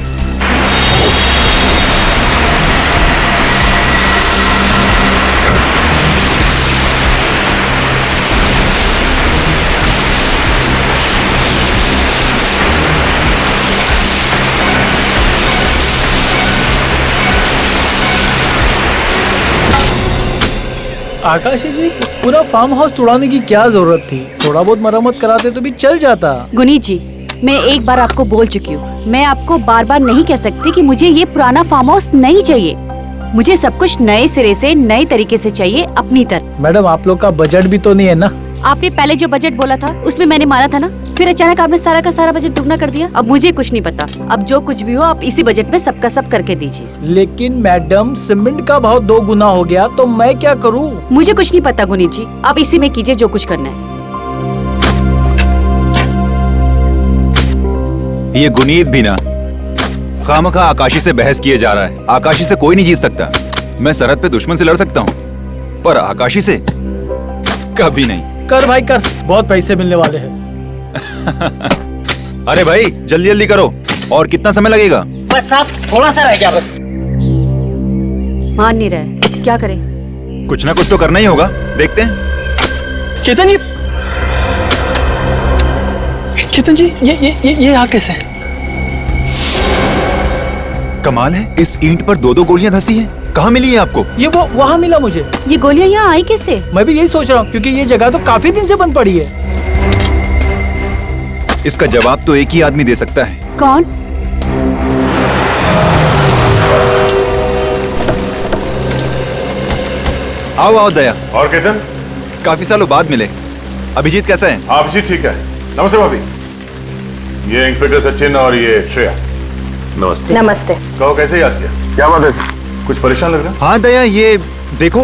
आकाशी जी, पूरा फार्म हाउस तोड़ाने की क्या जरूरत थी? थोड़ा बहुत मरम्मत कराते तो भी चल जाता। गुनीत जी, मैं एक बार आपको बोल चुकी हूँ, मैं आपको बार बार नहीं कह सकती कि मुझे ये पुराना फार्म हाउस नहीं चाहिए। मुझे सब कुछ नए सिरे से, नए तरीके से चाहिए, अपनी तरह। मैडम, आप लोग का बजट भी तो नहीं है ना? आपने पहले जो बजट बोला था उसमें मैंने माना था ना, फिर अचानक आपने सारा का सारा बजट दुगना कर दिया। अब मुझे कुछ नहीं पता, अब जो कुछ भी हो आप इसी बजट में सबका सब करके दीजिए। लेकिन मैडम, सीमेंट का भाव 2 गुना हो गया तो मैं क्या करूं? मुझे कुछ नहीं पता गुनीत जी, आप इसी में कीजिए जो कुछ करना है। ये गुनीत भी ना खामखा आकाशी से बहस किए जा रहा है। आकाशी से कोई नहीं जीत सकता। मैं सरहद पे दुश्मन से लड़ सकता हूँ, पर आकाशी से कभी नहीं। कर भाई कर, बहुत पैसे मिलने वाले हैं। अरे भाई जल्दी जल्दी करो। और कितना समय लगेगा? बस साहब, थोड़ा सा रह गया बस। मान नहीं रहे, क्या करें? कुछ ना कुछ तो करना ही होगा, देखते हैं। चेतन जी, ये यहाँ कैसे? कमाल है, इस ईंट पर 2-2 गोलियां धंसी हैं। कहाँ मिली है आपको? ये वो वहाँ मिला मुझे। ये गोलियां यहाँ आई कैसे? मैं भी यही सोच रहा हूँ, क्योंकि ये जगह तो काफी दिन से बंद पड़ी है। इसका जवाब तो एक ही आदमी दे सकता है। कौन? आओ आओ दया। और केतन? काफी सालों बाद मिले। अभिजीत कैसा है? अभिजीत ठीक है। नमस्ते भाभी। ये इंस्पेक्टर सचिन और ये श्रेया। नमस्ते। नमस्ते। कहो कैसे याद किया? क्या बात है? कुछ परेशान लग रहा? हाँ दया, ये देखो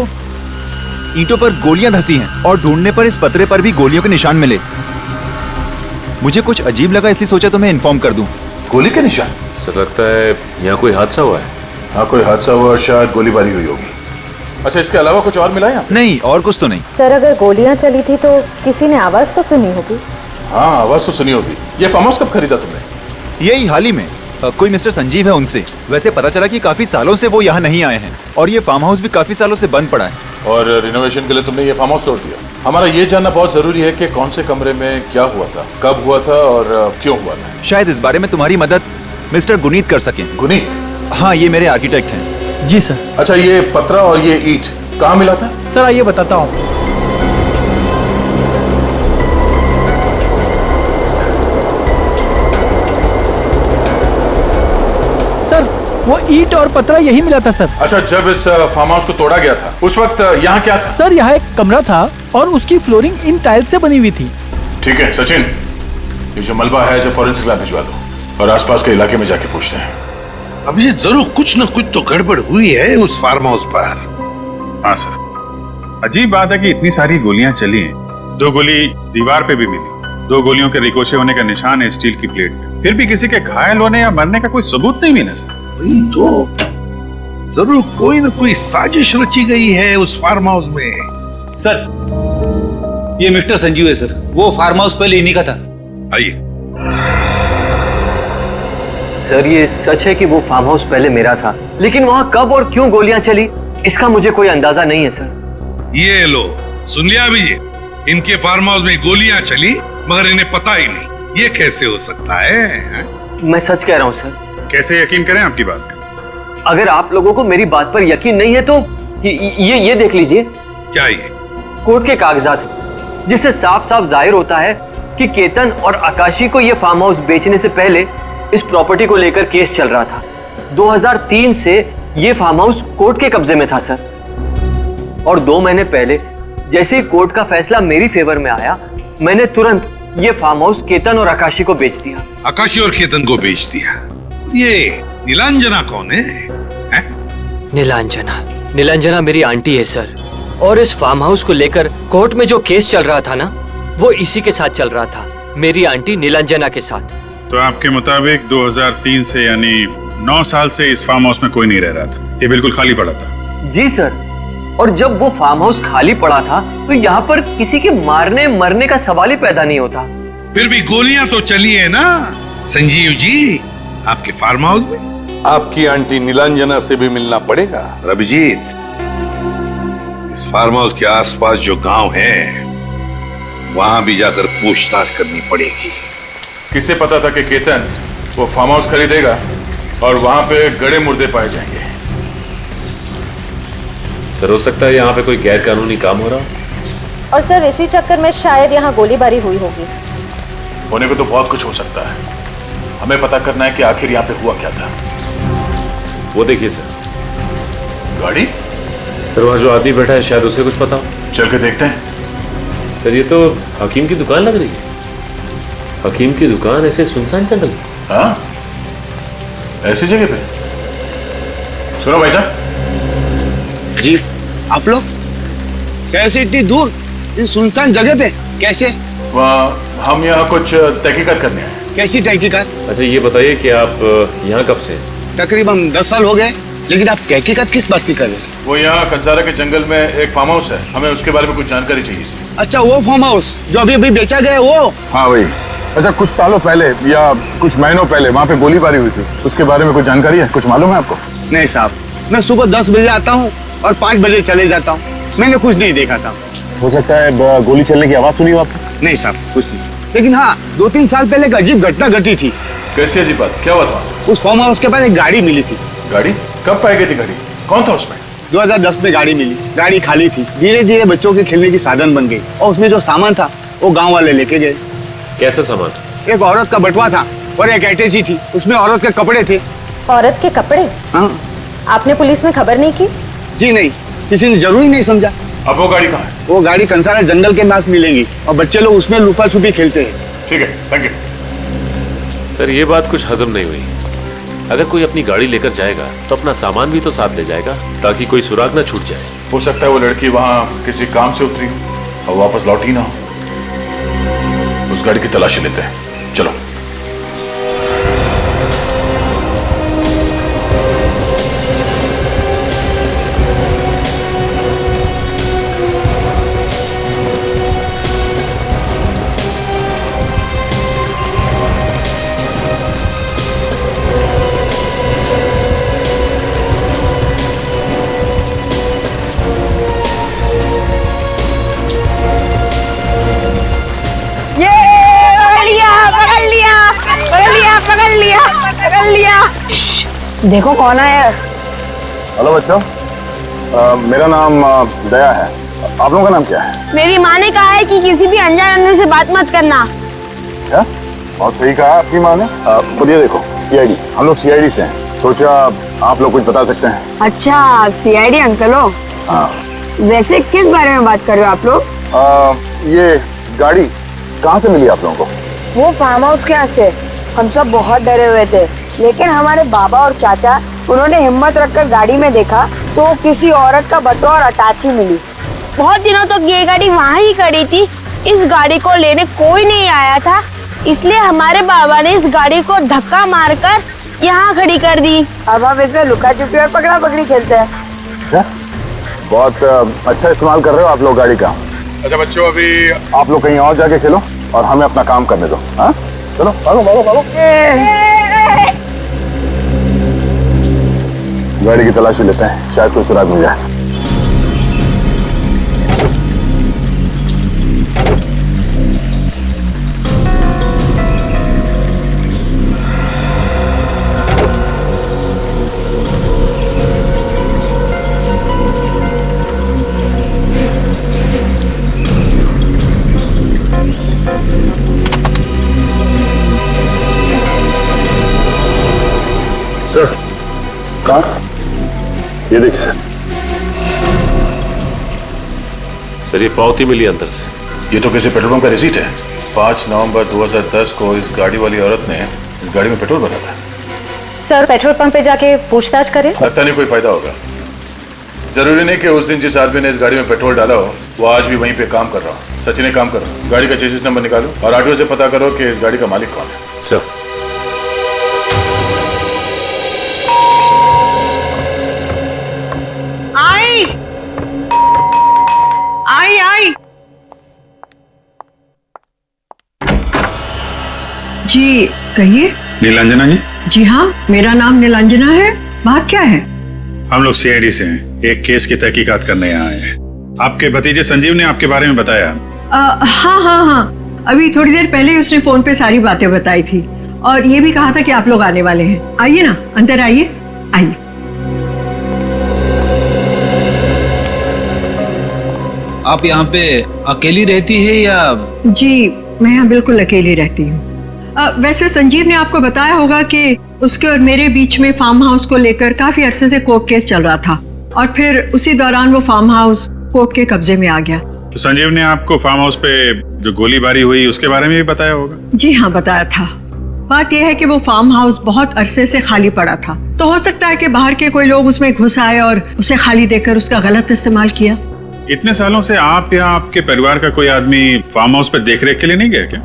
ईंटों पर गोलियां धसी हैं और ढूंढने पर इस पतरे पर भी गोलियों के निशान मिले। मुझे कुछ अजीब लगा, इसलिए सोचा तुम्हें इन्फॉर्म कर दूं। गोली के निशान? सर लगता है यहाँ कोई हादसा हुआ है। हाँ कोई हादसा हुआ और शायद गोलीबारी हुई होगी। अच्छा, इसके अलावा कुछ और मिला है? नहीं, और कुछ तो नहीं। सर अगर गोलियां चली थी तो किसी ने आवाज तो सुनी होगी। हाँ आवाज तो सुनी होगी। ये फार्म हाउस कब खरीदा तुमने? यही हाल ही में। कोई मिस्टर संजीव है, उनसे। वैसे पता चला कि काफी सालों से वो यहाँ नहीं आए हैं और ये फार्म हाउस भी काफी सालों से बंद पड़ा है। और रिनोवेशन के लिए तुमने ये फार्म हाउस तोड़ दिया। हमारा ये जानना बहुत जरूरी है कि कौन से कमरे में क्या हुआ था, कब हुआ था और क्यों हुआ था। शायद इस बारे में तुम्हारी मदद मिस्टर गुनीत कर सकें। गुनीत? हाँ, ये मेरे आर्किटेक्ट हैं। जी सर। अच्छा, ये पत्रा और ये ईंट कहाँ मिला था? सर आइए बताता हूँ। सर वो ईंट और पत्रा यही मिला था सर। अच्छा, जब इस फार्म हाउस को तोड़ा गया था उस वक्त यहाँ क्या था? सर यहाँ एक कमरा था और उसकी फ्लोरिंग इन टाइल्स से बनी हुई थी। ठीक है सचिन, ये जो मलबा है इसे फॉरेंसिक लैब भिजवा दो और आसपास के इलाके में जाके पूछते हैं। अब ये जरूर कुछ न कुछ तो गड़बड़ हुई है उस फार्म हाउस पर। हाँ सर, अजीब बात है कि इतनी सारी गोलियां चली हैं, 2 गोली दीवार पे भी मिली, 2 गोलियों के रिकोशे होने का निशान है स्टील की प्लेट पे, फिर भी किसी के घायल होने या मरने का कोई सबूत नहीं मिला सर। वही तो, जरूर कोई न कोई साजिश रची गई है उस फार्म हाउस में। सर ये मिस्टर संजीव है सर, वो फार्म हाउस पहले इन्हीं का था। आइए। सर ये सच है कि वो फार्म हाउस पहले मेरा था, लेकिन वहां कब और क्यों गोलियां चली इसका मुझे कोई अंदाजा नहीं है सर। ये लो, सुन लिया अभिजीत? इनके फार्म हाउस में गोलियां चली मगर इन्हें पता ही नहीं। ये कैसे हो सकता है? मैं सच कह रहा हूँ सर। कैसे यकीन करें आपकी बात? अगर आप लोगों को मेरी बात पर यकीन नहीं है तो ये देख लीजिए। क्या ये? कोर्ट के कागजात हैं, जिससे साफ साफ जाहिर होता है कि केतन और आकाशी को ये फार्म हाउस बेचने से पहले इस प्रॉपर्टी को लेकर केस चल रहा था। 2003 से ये फार्म हाउस कोर्ट के कब्जे में था सर, और 2 महीने पहले जैसे ही कोर्ट का फैसला मेरी फेवर में आया, मैंने तुरंत ये फार्म हाउस केतन और आकाशी को बेच दिया। आकाशी और केतन को बेच दिया? ये नीलांजना कौन है? नीलांजना मेरी आंटी है सर, और इस फार्म हाउस को लेकर कोर्ट में जो केस चल रहा था ना, वो इसी के साथ चल रहा था, मेरी आंटी नीलांजना के साथ। तो आपके मुताबिक 2003 से यानी 9 साल से इस फार्म हाउस में कोई नहीं रह रहा था, ये बिल्कुल खाली पड़ा था? जी सर, और जब वो फार्म हाउस खाली पड़ा था तो यहाँ पर किसी के मारने मरने का सवाल ही पैदा नहीं होता। फिर भी गोलियां तो चली है ना संजीव जी आपके फार्म हाउस में। आपकी आंटी नीलांजना से भी मिलना पड़ेगा। अभिजीत, इस फार्म हाउस के आसपास जो गांव है वहां भी जाकर पूछताछ करनी पड़ेगी। किसे पता था कि केतन वो फार्म हाउस खरीदेगा और वहां पे गड़े मुर्दे पाए जाएंगे? सर हो सकता है यहाँ पे कोई गैर कानूनी काम हो रहा हो। और सर इसी चक्कर में शायद यहाँ गोलीबारी हुई होगी। होने को तो बहुत कुछ हो सकता है, हमें पता करना है कि आखिर यहाँ पे हुआ क्या था। वो देखिए सर, गाड़ी। सर वहाँ जो आदमी बैठा है शायद उसे कुछ पता हो। चल के देखते हैं। सर ये तो हकीम की दुकान लग रही है। हकीम की दुकान ऐसे सुनसान जंगल? हाँ, ऐसी जगह पे। सुनो भाई साहब जी, आप लोग शहर से इतनी दूर इस सुनसान जगह पे कैसे? हम यहाँ कुछ तहकीकात करने आए। कैसी तहकीकात? अच्छा ये बताइए कि आप यहाँ कब से? तकरीबन 10 साल हो गए, लेकिन आप तहकीकात किस बात की कर रहे हैं? वो यहाँ कंसारा के जंगल में एक फार्म हाउस है, हमें उसके बारे में कुछ जानकारी चाहिए। अच्छा वो फार्म हाउस जो अभी अभी बेचा गया वो? हाँ वही। अच्छा कुछ सालों पहले या कुछ महीनों पहले वहाँ पे गोलीबारी हुई थी, उसके बारे में कुछ जानकारी है? कुछ मालूम है आपको? नहीं साहब, मैं सुबह 10 बजे आता हूँ और 5 बजे चले जाता हूँ, मैंने कुछ नहीं देखा साहब। हो सकता है गोली चलने की आवाज सुनी हो आपने? नहीं साहब, कुछ नहीं, लेकिन हाँ 2-3 साल पहले एक अजीब घटना घटी थी। कैसी अजीब बात? क्या हुआ था? उस फार्म हाउस के पास एक गाड़ी मिली थी। गाड़ी? कब पाई गई थी गाड़ी? कौन था उसमें? 2010 में गाड़ी मिली, गाड़ी खाली थी, धीरे धीरे बच्चों के खेलने की साधन बन गई और उसमें जो सामान था वो गांव वाले लेके गए। कैसा सामान? एक औरत का बटुआ था और एक अटैची थी, उसमें औरत के कपड़े थे। औरत के कपड़े? हाँ। आपने पुलिस में खबर नहीं की? जी नहीं, किसी ने जरूरी नहीं समझा। अब वो गाड़ी कहाँ है? वो गाड़ी कंसारा जंगल के पास मिलेगी और बच्चे लोग उसमें लुका छुपी खेलते हैं। ठीक है, थैंक यू। सर ये बात कुछ हजम नहीं हुई। अगर कोई अपनी गाड़ी लेकर जाएगा तो अपना सामान भी तो साथ ले जाएगा ताकि कोई सुराग ना छूट जाए। हो सकता है वो लड़की वहाँ किसी काम से उतरी हो और वापस लौटी ना हो। उस गाड़ी की तलाशी लेते हैं, चलो। देखो कौन आया। हेलो बच्चों, मेरा नाम दया है। आप लोगों का नाम क्या है? मेरी माँ ने कहा है कि किसी भी अनजान आदमी से बात मत करना। क्या? बहुत सही कहा आपकी माँ ने। खुद ये देखो, सीआईडी। हम लोग सीआईडी से हैं। सोचा आप लोग कुछ बता सकते हैं। अच्छा, सीआईडी अंकल हो? हाँ। वैसे किस बारे में बात कर रहे हो आप लोग? ये गाड़ी कहाँ से मिली आप लोगों को? वो फार्म हाउस के यहाँ से। हम सब बहुत डरे हुए थे, लेकिन हमारे बाबा और चाचा उन्होंने हिम्मत रखकर गाड़ी में देखा तो किसी औरत का बटुआ और अटैची मिली। बहुत दिनों तक ये गाड़ी वहाँ ही खड़ी थी। इस गाड़ी को लेने कोई नहीं आया था, इसलिए हमारे बाबा ने इस गाड़ी को धक्का मारकर यहाँ खड़ी कर दी। अब हम इसमें लुका छुपी और पकड़ा पकड़ी खेलते हैं। क्या? बहुत अच्छा इस्तेमाल कर रहे हो आप लोग गाड़ी का। अच्छा बच्चों, अभी आप लोग कहीं और जाके खेलो और हमें अपना काम करने दो। हाँ, चलो भागो भागो भागो। गाड़ी की तलाशी लेते हैं, शायद कोई सुराग मिल जाए। ये देखिए सर, ये पावती मिली अंदर से। ये तो किसी पेट्रोल पंप का रिसीट है। 5 नवंबर 2010 को इस गाड़ी वाली औरत ने इस गाड़ी में पेट्रोल भरा था। सर, पेट्रोल पंप पे जाके पूछताछ करें? लगता नहीं कोई फायदा होगा। जरूरी नहीं कि उस दिन जिस आदमी ने इस गाड़ी में पेट्रोल डाला हो वो आज भी वहीं पे काम कर रहा हो। सचिन, एक काम करो, गाड़ी का चेसिस नंबर निकालो और आरटीओ से पता करो कि इस गाड़ी का मालिक कौन है। सर। आई जी, कहिए। नीलांजना जी? जी हाँ, मेरा नाम नीलांजना है। बात क्या है? हम लोग सीआईडी से हैं, एक केस की तहकीकात करने यहाँ आए हैं। आपके भतीजे संजीव ने आपके बारे में बताया। हाँ, अभी थोड़ी देर पहले ही उसने फोन पे सारी बातें बताई थी और ये भी कहा था कि आप लोग आने वाले हैं। आइए ना, अंदर आइए, आइए। आप यहाँ पे अकेली रहती है या? जी, मैं यहाँ बिल्कुल अकेली रहती हूँ। वैसे संजीव ने आपको बताया होगा कि उसके और मेरे बीच में फार्म हाउस को लेकर काफी अरसे से कोर्ट केस चल रहा था और फिर उसी दौरान वो फार्म हाउस कोर्ट के कब्जे में आ गया। तो संजीव ने आपको फार्म हाउस पे जो गोलीबारी हुई उसके बारे में भी बताया होगा? जी हाँ, बताया था। बात यह है कि वो फार्म हाउस बहुत अरसे से खाली पड़ा था, तो हो सकता है कि बाहर के कोई लोग उसमें घुस आए और उसे खाली देकर उसका गलत इस्तेमाल किया। इतने सालों से आप या आपके परिवार का कोई आदमी फार्म हाउस पे देखरेख के लिए नहीं गया क्या?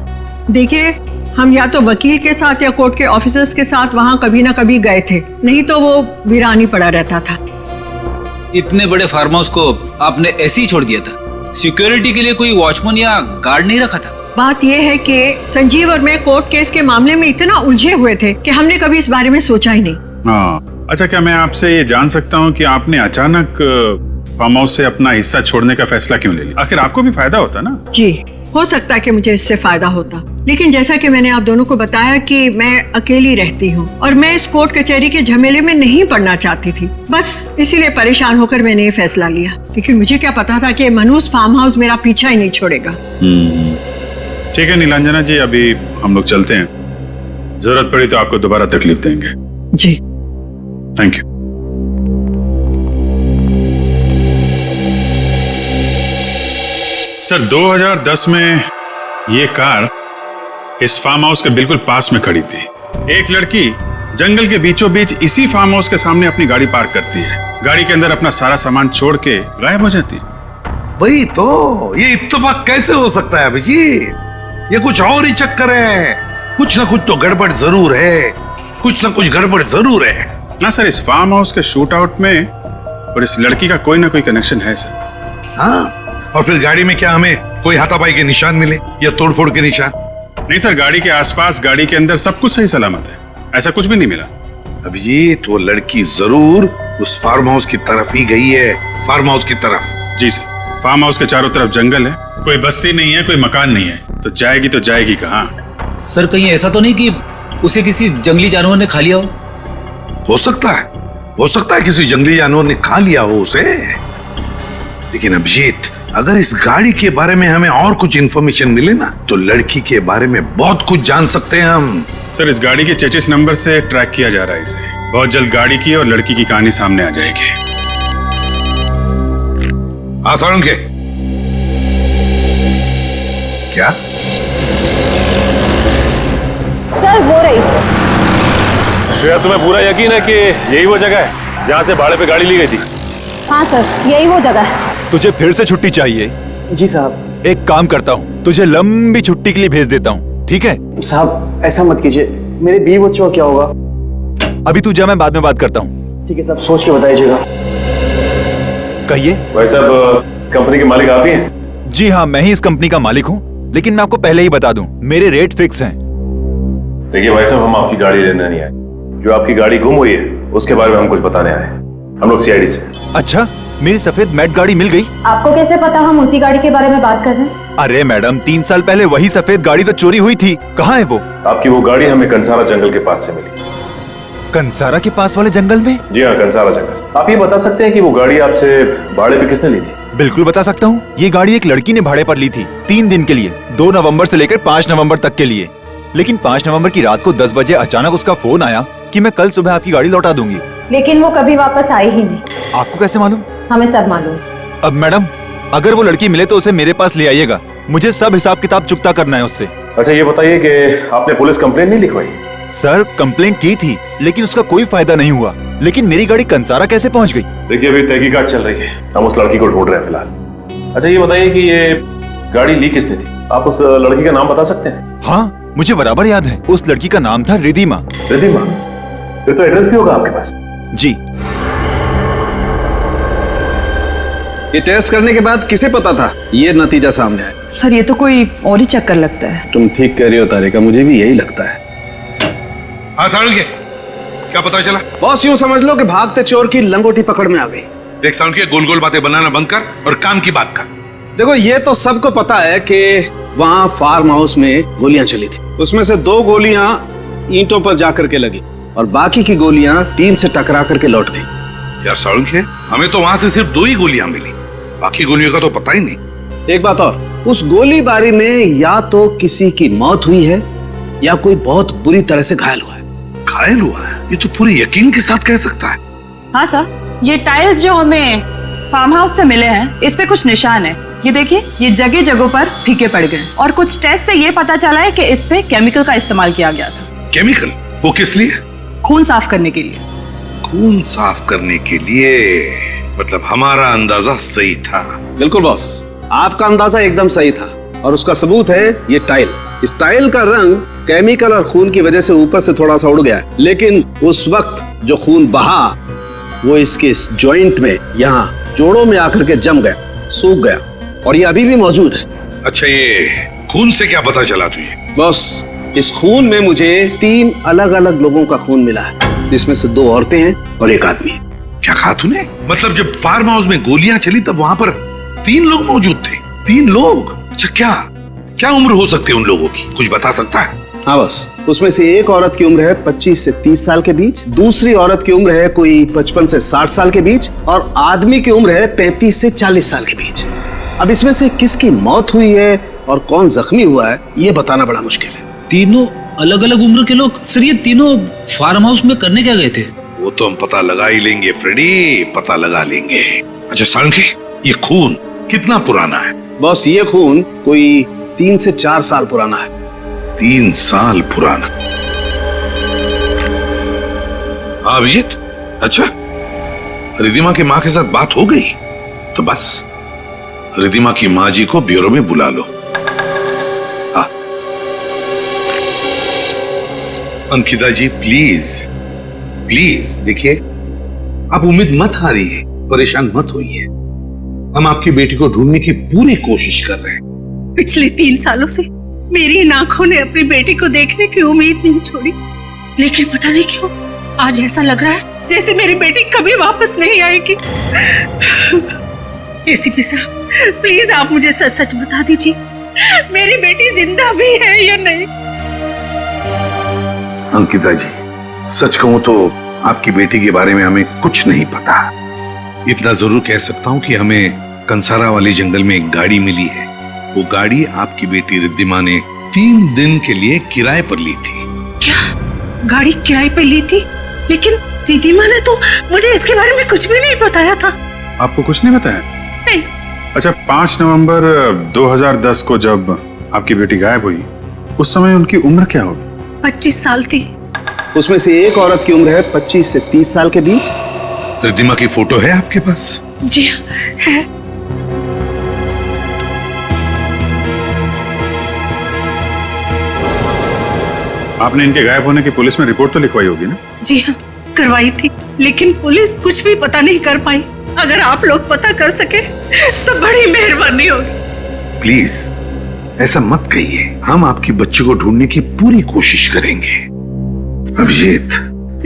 देखिए, हम या तो वकील के साथ या कोर्ट के ऑफिसर्स के साथ वहाँ कभी ना कभी गए थे, नहीं तो वो वीरानी पड़ा रहता था। इतने बड़े फार्म हाउस को आपने ऐसे ही छोड़ दिया था? सिक्योरिटी के लिए कोई वॉचमैन या गार्ड नहीं रखा था? बात यह है कि संजीव और मैं कोर्ट केस के मामले में इतना उलझे हुए थे कि हमने कभी इस बारे में सोचा ही नहीं। हाँ, अच्छा, क्या मैं आपसे ये जान सकता हूँ कि आपने अचानक फार्म हाउस से अपना हिस्सा छोड़ने का फैसला क्यों ले लिया? आखिर आपको भी फायदा होता ना? जी, हो सकता है कि मुझे इससे फायदा होता, लेकिन जैसा कि मैंने आप दोनों को बताया कि मैं अकेली रहती हूँ और मैं इस कोर्ट कचहरी के झमेले में नहीं पड़ना चाहती थी, बस इसीलिए परेशान होकर मैंने ये फैसला लिया। लेकिन मुझे क्या पता था कि मनूस फार्म हाउस मेरा पीछा ही नहीं छोड़ेगा। ठीक है नीलांजना जी, अभी हम लोग चलते हैं, जरूरत पड़ी तो आपको दोबारा तकलीफ देंगे। जी थैंक यू। सर 2010 में ये कार इस फार्म हाउस के बिल्कुल पास में खड़ी थी। एक लड़की जंगल के बीचों बीच इसी फार्म हाउस के सामने अपनी गाड़ी पार्क करती है, गाड़ी के अंदर अपना सारा सामान छोड़ के गायब हो जाती है। वही तो, ये इत्तेफाक कैसे हो सकता है अभिजीत? ये कुछ और ही चक्कर है, कुछ ना कुछ तो गड़बड़ जरूर है, कुछ ना कुछ गड़बड़ जरूर है ना सर। इस फार्म हाउस के शूट आउट में और इस लड़की का कोई ना कोई कनेक्शन है सर। हाँ, और फिर गाड़ी में क्या हमें कोई हाथापाई के निशान मिले या तोड़फोड़ के निशान? नहीं सर, गाड़ी के आसपास, गाड़ी के अंदर सब कुछ सही सलामत है, ऐसा कुछ भी नहीं मिला। अभिजीत, वो लड़की जरूर उस फार्म हाउस की तरफ ही गई है, फार्म हाउस की तरफ। जी सर, फार्म हाउस के चारों तरफ जंगल है, कोई बस्ती नहीं है, कोई मकान नहीं है, तो जाएगी कहाँ? सर कहीं ऐसा तो नहीं कि उसे किसी जंगली जानवर ने खा लिया हो? हो सकता है किसी जंगली जानवर ने खा लिया हो उसे। लेकिन अभिजीत, अगर इस गाड़ी के बारे में हमें और कुछ इंफॉर्मेशन मिले ना, तो लड़की के बारे में बहुत कुछ जान सकते हैं हम। सर इस गाड़ी के चेचिस नंबर से ट्रैक किया जा रहा है इसे, बहुत जल्द गाड़ी की और लड़की की कहानी सामने आ जाएगी। आसान के क्या सर वो रही। श्रेया, तुम्हें पूरा यकीन है कि यही वो जगह है जहाँ से भाड़े पे गाड़ी ली गई थी? हाँ सर, यही वो जगह है। तुझे फिर से छुट्टी चाहिए? जी साहब। एक काम करता हूँ, तुझे लंबी छुट्टी के लिए भेज देता हूँ, ठीक है? साहब ऐसा मत कीजिए, मेरे बीवी बच्चों का क्या होगा? अभी तू जा, मैं बाद में बात करता हूँ। ठीक है साहब, सोच के बताइएगा। कहिए। भाई साहब, कंपनी के मालिक आप ही हैं? जी हाँ, मैं ही इस कंपनी का मालिक हूँ, लेकिन मैं आपको पहले ही बता दूं, मेरे रेट फिक्स हैं। देखिए भाई साहब, हम आपकी गाड़ी लेने नहीं आए, जो आपकी गाड़ी गुम हुई है उसके बारे में हम कुछ बताने आए। हम लोग सीआईडी से। अच्छा, मेरी सफेद मैट गाड़ी मिल गई? आपको कैसे पता हम उसी गाड़ी के बारे में बात कर रहे हैं? अरे मैडम, 3 साल पहले वही सफेद गाड़ी तो चोरी हुई थी, कहाँ है वो? आपकी वो गाड़ी हमें कंसारा जंगल के पास से मिली। कंसारा के पास वाले जंगल में? जी हाँ, कंसारा जंगल। आप ये बता सकते हैं कि वो गाड़ी आपसे भाड़े पे किसने ली थी? बिल्कुल बता सकता हूँ, ये गाड़ी एक लड़की ने भाड़े पर ली थी 3 दिन के लिए, 2 नवंबर से लेकर 5 नवंबर तक के लिए। लेकिन 5 नवंबर की रात को 10 बजे अचानक उसका फोन आया कि मैं कल सुबह आपकी गाड़ी लौटा दूंगी। लेकिन वो कभी वापस आई ही नहीं। आपको कैसे मालूम? हमें सब मालूम। अब मैडम, अगर वो लड़की मिले तो उसे मेरे पास ले आइएगा, मुझे सब हिसाब किताब चुकता करना है उससे। अच्छा ये बताइए कि आपने पुलिस कंप्लेंट नहीं लिखवाई? सर कंप्लेंट की थी, लेकिन उसका कोई फायदा नहीं हुआ। लेकिन मेरी गाड़ी कंसारा कैसे पहुंच गई? देखिए अभी तहकीकात चल रही है, हम उस लड़की को ढूंढ रहे हैं फिलहाल। अच्छा ये बताइए कि ये गाड़ी ली किसने थी? आप उस लड़की का नाम बता सकते हैं? हाँ, मुझे बराबर याद है, उस लड़की का नाम था रिधिमा। रिधिमा? फिर तो एड्रेस भी होगा आपके पास। जी। ये टेस्ट करने के बाद किसे पता था ये नतीजा सामने आया? सर ये तो कोई और ही चक्कर लगता है। तुम ठीक कह रही हो तारिका, मुझे भी यही लगता है। हाँ सालुंके, क्या पता चला? बॉस यूं समझ लो कि भागते चोर की लंगोटी पकड़ में आ गई। देख सालुंके, गोल गोल बातें बनाना बंद कर और काम की बात कर। देखो ये तो सबको पता है कि वहाँ फार्म हाउस में गोलियां चली थी, उसमें से 2 गोलियां ईंटों पर जाकर के लगी और बाकी की गोलियां टीन से टकरा करके लौट गई। यार सालुंके, हमें तो वहां से सिर्फ 2 ही गोलियां मिली, बाकी गोलियों का तो पता ही नहीं। एक बात और, उस गोलीबारी में या तो किसी की मौत हुई है या कोई बहुत बुरी तरह से घायल हुआ है। घायल हुआ है? ये तो पूरी यकीन के साथ कह सकता है। हाँ सर, ये टाइल्स जो हमें फार्म हाउस से मिले हैं, इस पे कुछ निशान है। ये देखिए, ये जगह जगह पर फीके पड़ गए और कुछ टेस्ट से ये पता चला है कि इस पे केमिकल का इस्तेमाल किया गया था। केमिकल? वो किस लिए? खून साफ करने के लिए। खून साफ करने के लिए? मतलब हमारा अंदाजा सही था। बिल्कुल बॉस, आपका अंदाजा एकदम सही था और उसका सबूत है ये टाइल। इस टाइल का रंग केमिकल और खून की वजह से ऊपर से थोड़ा सा उड़ गया है, लेकिन उस वक्त जो खून बहा वो इसके इस जॉइंट में, यहाँ जोड़ों में आकर के जम गया, सूख गया और ये अभी भी मौजूद है। अच्छा, ये खून से क्या पता चला तुझे? बॉस, इस खून में मुझे 3 अलग अलग लोगों का खून मिला है, जिसमें से 2 औरतें हैं और 1 आदमी। क्या कहा तूने? मतलब जब फार्म हाउस में गोलियां चली तब वहां पर 3 लोग मौजूद थे? 3 लोग? अच्छा, क्या क्या उम्र हो सकती है उन लोगों की, कुछ बता सकता है? हाँ बस, उसमें से एक औरत की उम्र है 25 से 30 साल के बीच, दूसरी औरत की उम्र है कोई 55 से 60 साल के बीच, और आदमी की उम्र है 35 से 40 साल के बीच। अब इसमें से किसकी मौत हुई है और कौन जख्मी हुआ है, ये बताना बड़ा मुश्किल है। तीनों अलग अलग उम्र के लोग। सर ये तीनों फार्म हाउस में करने क्या गए थे? वो तो हम पता लगा ही लेंगे फ्रेडी, पता लगा लेंगे। अच्छा सालुंखे, ये खून कितना पुराना है? बॉस ये खून कोई 3 से 4 साल पुराना है। 3 साल पुराना? हाँ अभिजीत, अच्छा रिद्धिमा की माँ के साथ बात हो गई? तो बस रिद्धिमा की माँ जी को ब्यूरो में बुला लो। हाँ अंकिता जी प्लीज प्लीज देखिए, आप उम्मीद मत हारिए, परेशान मत होइए। हम आपकी बेटी को ढूंढने की पूरी कोशिश कर रहे हैं। पिछले 3 सालों से मेरी इन आंखों ने अपनी बेटी को देखने की उम्मीद नहीं छोड़ी, लेकिन पता नहीं क्यों आज ऐसा लग रहा है जैसे मेरी बेटी कभी वापस नहीं आएगी। एसीपी साहब प्लीज आप मुझे सच सच बता दीजिए, मेरी बेटी जिंदा भी है या नहीं? अंकिता जी सच कहूं तो आपकी बेटी के बारे में हमें कुछ नहीं पता। इतना जरूर कह सकता हूं कि हमें कंसारा वाले जंगल में एक गाड़ी मिली है। वो गाड़ी आपकी बेटी रिद्धिमा ने 3 दिन के लिए किराए पर ली थी। क्या गाड़ी किराए पर ली थी? लेकिन रिद्धिमा ने तो मुझे इसके बारे में कुछ भी नहीं बताया था। आपको कुछ नहीं बताया? नहीं। अच्छा 5 नवंबर 2010 को जब आपकी बेटी गायब हुई, उस समय उनकी उम्र क्या होगी? 25 साल थी। उसमें से एक औरत की उम्र है 25 से 30 साल के बीच। रिद्धिमा की फोटो है आपके पास? जी है। आपने इनके गायब होने की पुलिस में रिपोर्ट तो लिखवाई होगी ना? जी हाँ करवाई थी, लेकिन पुलिस कुछ भी पता नहीं कर पाई। अगर आप लोग पता कर सके तो बड़ी मेहरबानी होगी। प्लीज ऐसा मत कहिए, हम आपकी बच्ची को ढूंढने की पूरी कोशिश करेंगे। अभिजीत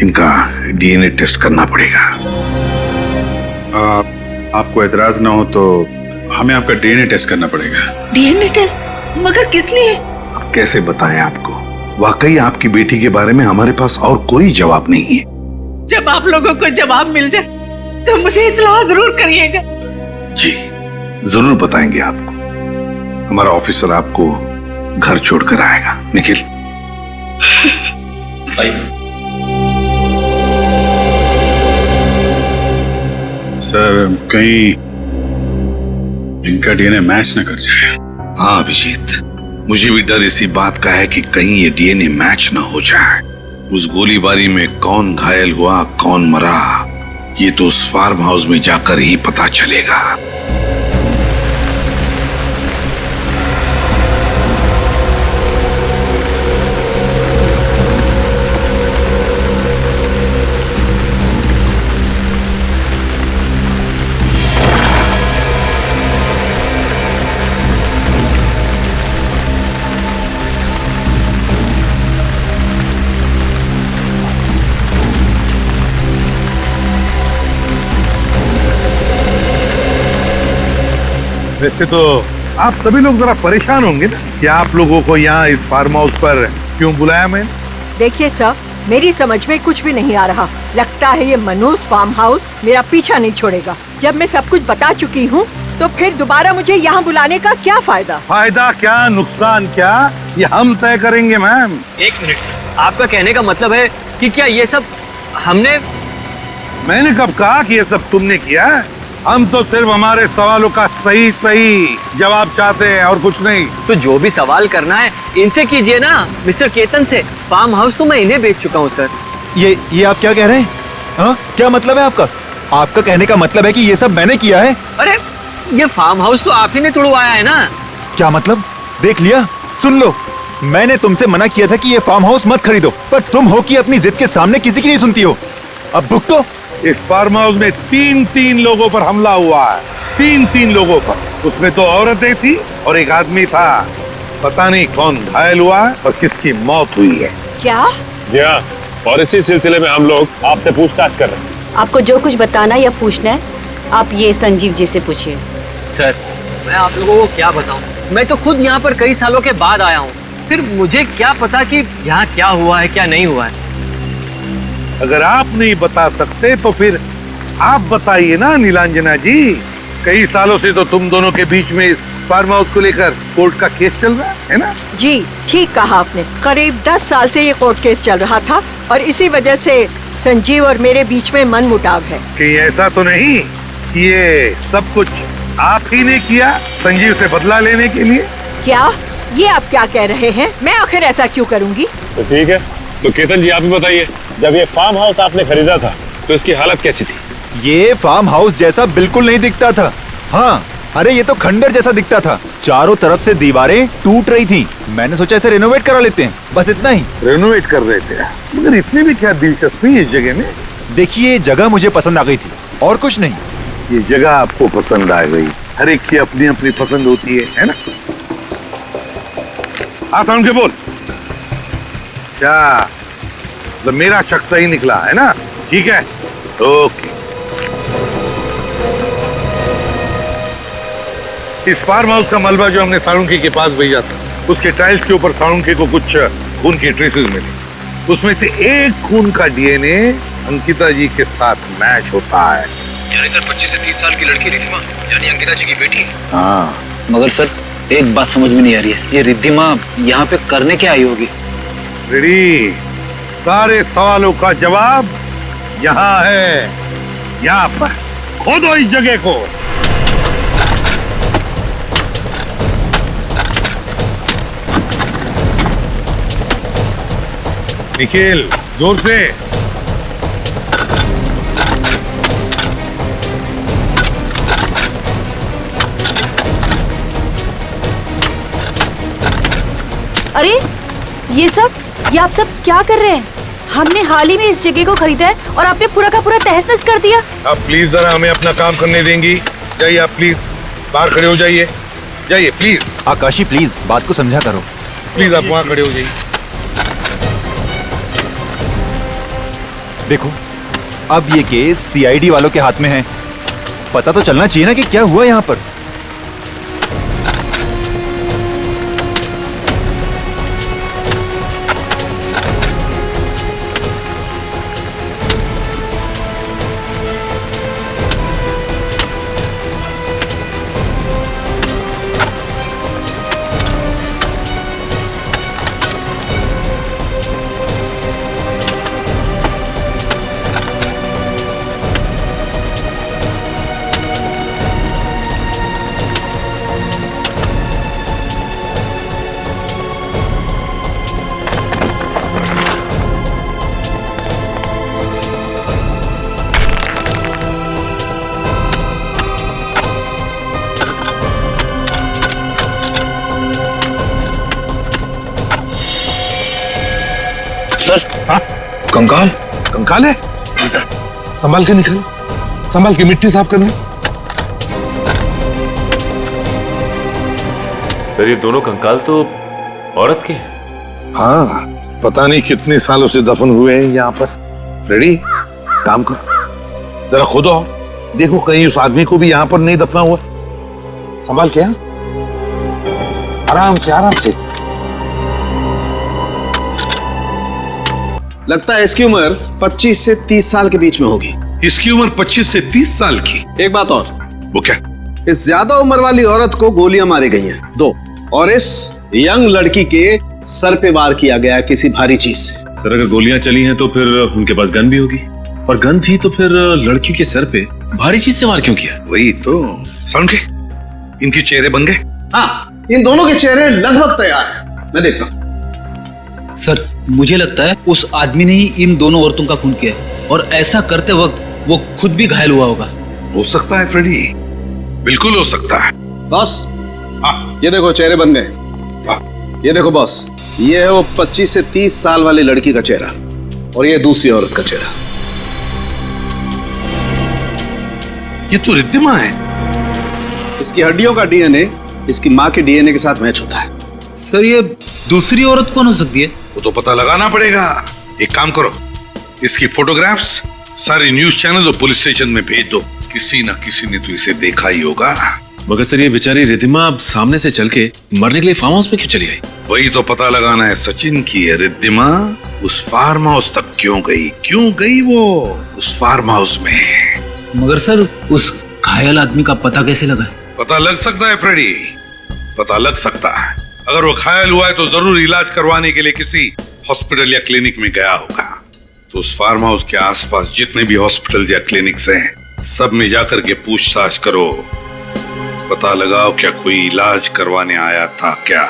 इनका डीएनए टेस्ट करना पड़ेगा। आपको एतराज ना हो तो हमें आपका डीएनए टेस्ट करना पड़ेगा। DNA test? मगर किस लिए? अब कैसे बताएं आपको, वाकई आपकी बेटी के बारे में हमारे पास और कोई जवाब नहीं है। जब आप लोगों को जवाब मिल जाए तो मुझे इत्तला जरूर करिएगा। जी जरूर बताएंगे आपको। हमारा ऑफिसर आपको घर छोड़कर आएगा। निखिल सर कहीं इनका डीएनए मैच न कर जाए। हाँ अभिजीत, मुझे भी डर इसी बात का है कि कहीं ये डीएनए मैच न हो जाए। उस गोलीबारी में कौन घायल हुआ कौन मरा, ये तो उस फार्म हाउस में जाकर ही पता चलेगा। वैसे तो आप सभी लोग जरा परेशान होंगे ना कि आप लोगों को यहाँ इस फार्म हाउस पर क्यों बुलाया मैंने? देखिए सर, मेरी समझ में कुछ भी नहीं आ रहा। लगता है ये मनोज फार्म हाउस मेरा पीछा नहीं छोड़ेगा। जब मैं सब कुछ बता चुकी हूँ तो फिर दोबारा मुझे यहाँ बुलाने का क्या फायदा? फायदा क्या नुकसान क्या, ये हम तय करेंगे मैम। 1 मिनट से, आपका कहने का मतलब है कि क्या ये सब हमने? मैंने कब कहा कि ये सब तुमने किया? हम तो सिर्फ हमारे सवालों का सही सही जवाब चाहते हैं और कुछ नहीं। तो जो भी सवाल करना है इनसे कीजिए ना, मिस्टर केतन से। फार्म हाउस तो मैं इन्हें बेच चुका हूँ सर। ये आप क्या कह रहे हैं? हाँ क्या मतलब है आपका? आपका कहने का मतलब है कि ये सब मैंने किया है? अरे ये फार्म हाउस तो आप ही ने तोड़वाया है ना। क्या मतलब? देख लिया, सुन लो, मैंने तुमसे मना किया था कि ये फार्म हाउस मत खरीदो, पर तुम हो कि अपनी जिद के सामने किसी की नहीं सुनती हो। अब भुगतो। इस फार्म हाउस में 3 लोगों पर हमला हुआ है। 3 लोगों पर। उसमें 2 औरतें थी और 1 आदमी था। पता नहीं कौन घायल हुआ और किसकी मौत हुई है। क्या? जी हाँ, और इसी सिलसिले में हम लोग आपसे पूछताछ कर रहे हैं। आपको जो कुछ बताना या पूछना है आप ये संजीव जी से पूछिए। सर मैं आप लोगों को क्या बताऊं, मैं तो खुद यहाँ पर कई सालों के बाद आया हूँ, फिर मुझे क्या पता कि यहाँ क्या हुआ है क्या नहीं हुआ है। अगर आप नहीं बता सकते तो फिर आप बताइए ना नीलांजना जी। कई सालों से तो तुम दोनों के बीच में इस फार्म हाउस को लेकर कोर्ट का केस चल रहा है ना? जी ठीक कहा आपने। करीब 10 साल से ये कोर्ट केस चल रहा था और इसी वजह से संजीव और मेरे बीच में मनमुटाव है। कहीं ऐसा तो नहीं कि ये सब कुछ आप ही ने किया संजीव से बदला लेने के लिए? क्या ये आप क्या कह रहे हैं? मैं आखिर ऐसा क्यों करूंगी? तो ठीक है, तो केतन जी आप ही बताइए, जब ये फार्म हाउस आपने खरीदा था तो इसकी हालत कैसी थी? ये फार्म हाउस जैसा बिल्कुल नहीं दिखता था। हाँ, अरे ये तो खंडर जैसा दिखता था। चारों तरफ से दीवारें टूट रही थी। मैंने सोचा इसे रेनोवेट करा लेते हैं, बस इतना ही। रेनोवेट कर रहे थे, मगर इतनी भी क्या दिलचस्पी इस जगह में? देखिए ये जगह मुझे पसंद आ गई थी और कुछ नहीं। ये जगह आपको पसंद आ गई, हर एक की अपनी अपनी पसंद होती है ना? आसान के बोल। अच्छा, तो मेरा शक सही निकला है ना? ठीक है, ओके। इस फार्म हाउस का मलबा जो हमने साळुंखे के पास भेजा था, उसके टाइल्स के ऊपर साळुंखे को कुछ खून की ट्रेसेस मिली। उसमें से एक खून का डीएनए अंकिता जी के साथ मैच होता है। यानी सर 25 से 30 साल की लड़की रिद्धिमा यानी अंकिता जी की बेटी है। हाँ, मगर सर एक बात समझ में नहीं आ रही है, ये रिद्धिमा यहाँ पे करने क्या आई होगी? रेडी, सारे सवालों का जवाब यहाँ है, यहाँ पर। खोदो इस जगह को। निखिल, जोर से। अरे ये आप सब क्या कर रहे हैं? हमने हाल ही में इस जगह को खरीदा है और आपने पूरा का पूरा तहस नहस कर दिया। आप प्लीज जरा हमें अपना काम करने देंगी? जाइए आप प्लीज, बाहर खड़े हो जाइए, जाइए प्लीज। आकाशी प्लीज बात को समझा करो। प्लीज आप वहां खड़े हो जाइए। देखो अब ये केस सीआईडी वालों के हाथ में है। पता तो चलना चाहिए ना कि क्या हुआ यहाँ पर। सर, हाँ? कंकाल? कंकाल है? जी सर। संभाल के निकल, संभाल के मिट्टी साफ करनी। सर ये दोनों कंकाल तो औरत के हैं। हाँ, पता नहीं कितने सालों से दफन हुए हैं यहाँ पर। रेडी, काम करो, जरा खोदो और देखो कहीं उस आदमी को भी यहाँ पर नहीं दफना हुआ। संभाल के, आराम से आराम से। लगता है इसकी उम्र 25 से 30 साल के बीच में होगी। इसकी उम्र 25 से 30 साल की? एक बात और। वो क्या? इस ज्यादा उम्र वाली औरत को गोलियां मारी गई हैं 2, और इस यंग लड़की के सर पे वार किया गया किसी भारी चीज से। सर अगर गोलियां चली हैं तो फिर उनके पास गन भी होगी, और गन थी तो फिर लड़की के सर पे भारी चीज से वार क्यों किया? वही तो। साउंड के, इनके चेहरे बन गए? हाँ, इन दोनों के चेहरे लगभग तैयार है, मैं देखता हूं। सर मुझे लगता है उस आदमी ने ही इन दोनों औरतों का खून किया है, और ऐसा करते वक्त वो खुद भी घायल हुआ होगा। हो सकता है फ्रेडी, बिल्कुल हो सकता है। बॉस, ये देखो चेहरे बन गए। ये देखो बॉस, ये है वो 25 से 30 साल वाली लड़की का चेहरा, और ये दूसरी औरत का चेहरा। ये तो रिद्धिमा है। इसकी हड्डियों का डीएनए इसकी माँ के डीएनए के साथ मैच होता है। सर ये दूसरी औरत कौन हो सकती है? वो तो पता लगाना पड़ेगा। एक काम करो, इसकी फोटोग्राफ्स सारे न्यूज चैनल और पुलिस स्टेशन में भेज दो। किसी ना किसी ने तो इसे देखा ही होगा। मगर सर ये बेचारी रिद्धिमा अब सामने से चल के मरने के लिए फार्म हाउस में क्यों चली आई? वही तो पता लगाना है सचिन की है। रिद्धिमा उस फार्म हाउस तक क्यों गई वो उस फार्म हाउस में? मगर सर उस घायल आदमी का पता कैसे लगा? पता लग सकता है फ्रेडी, पता लग सकता है। अगर वो घायल हुआ है तो जरूर इलाज करवाने के लिए किसी हॉस्पिटल या क्लिनिक में गया होगा। तो उस फार्म हाउस के आसपास जितने भी हॉस्पिटल या क्लिनिक्स हैं, सब में जाकर के पूछताछ करो, पता लगाओ क्या कोई इलाज करवाने आया था क्या।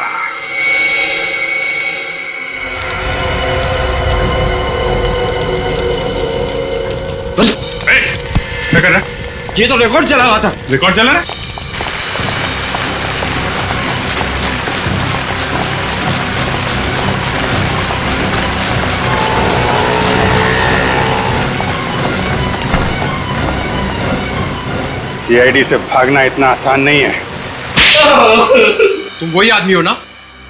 क्या कर रहा है? ये तो रिकॉर्ड चला रहा था। रिकॉर्ड चला रहा है? सीआईडी से भागना इतना आसान नहीं है। तुम वही आदमी हो ना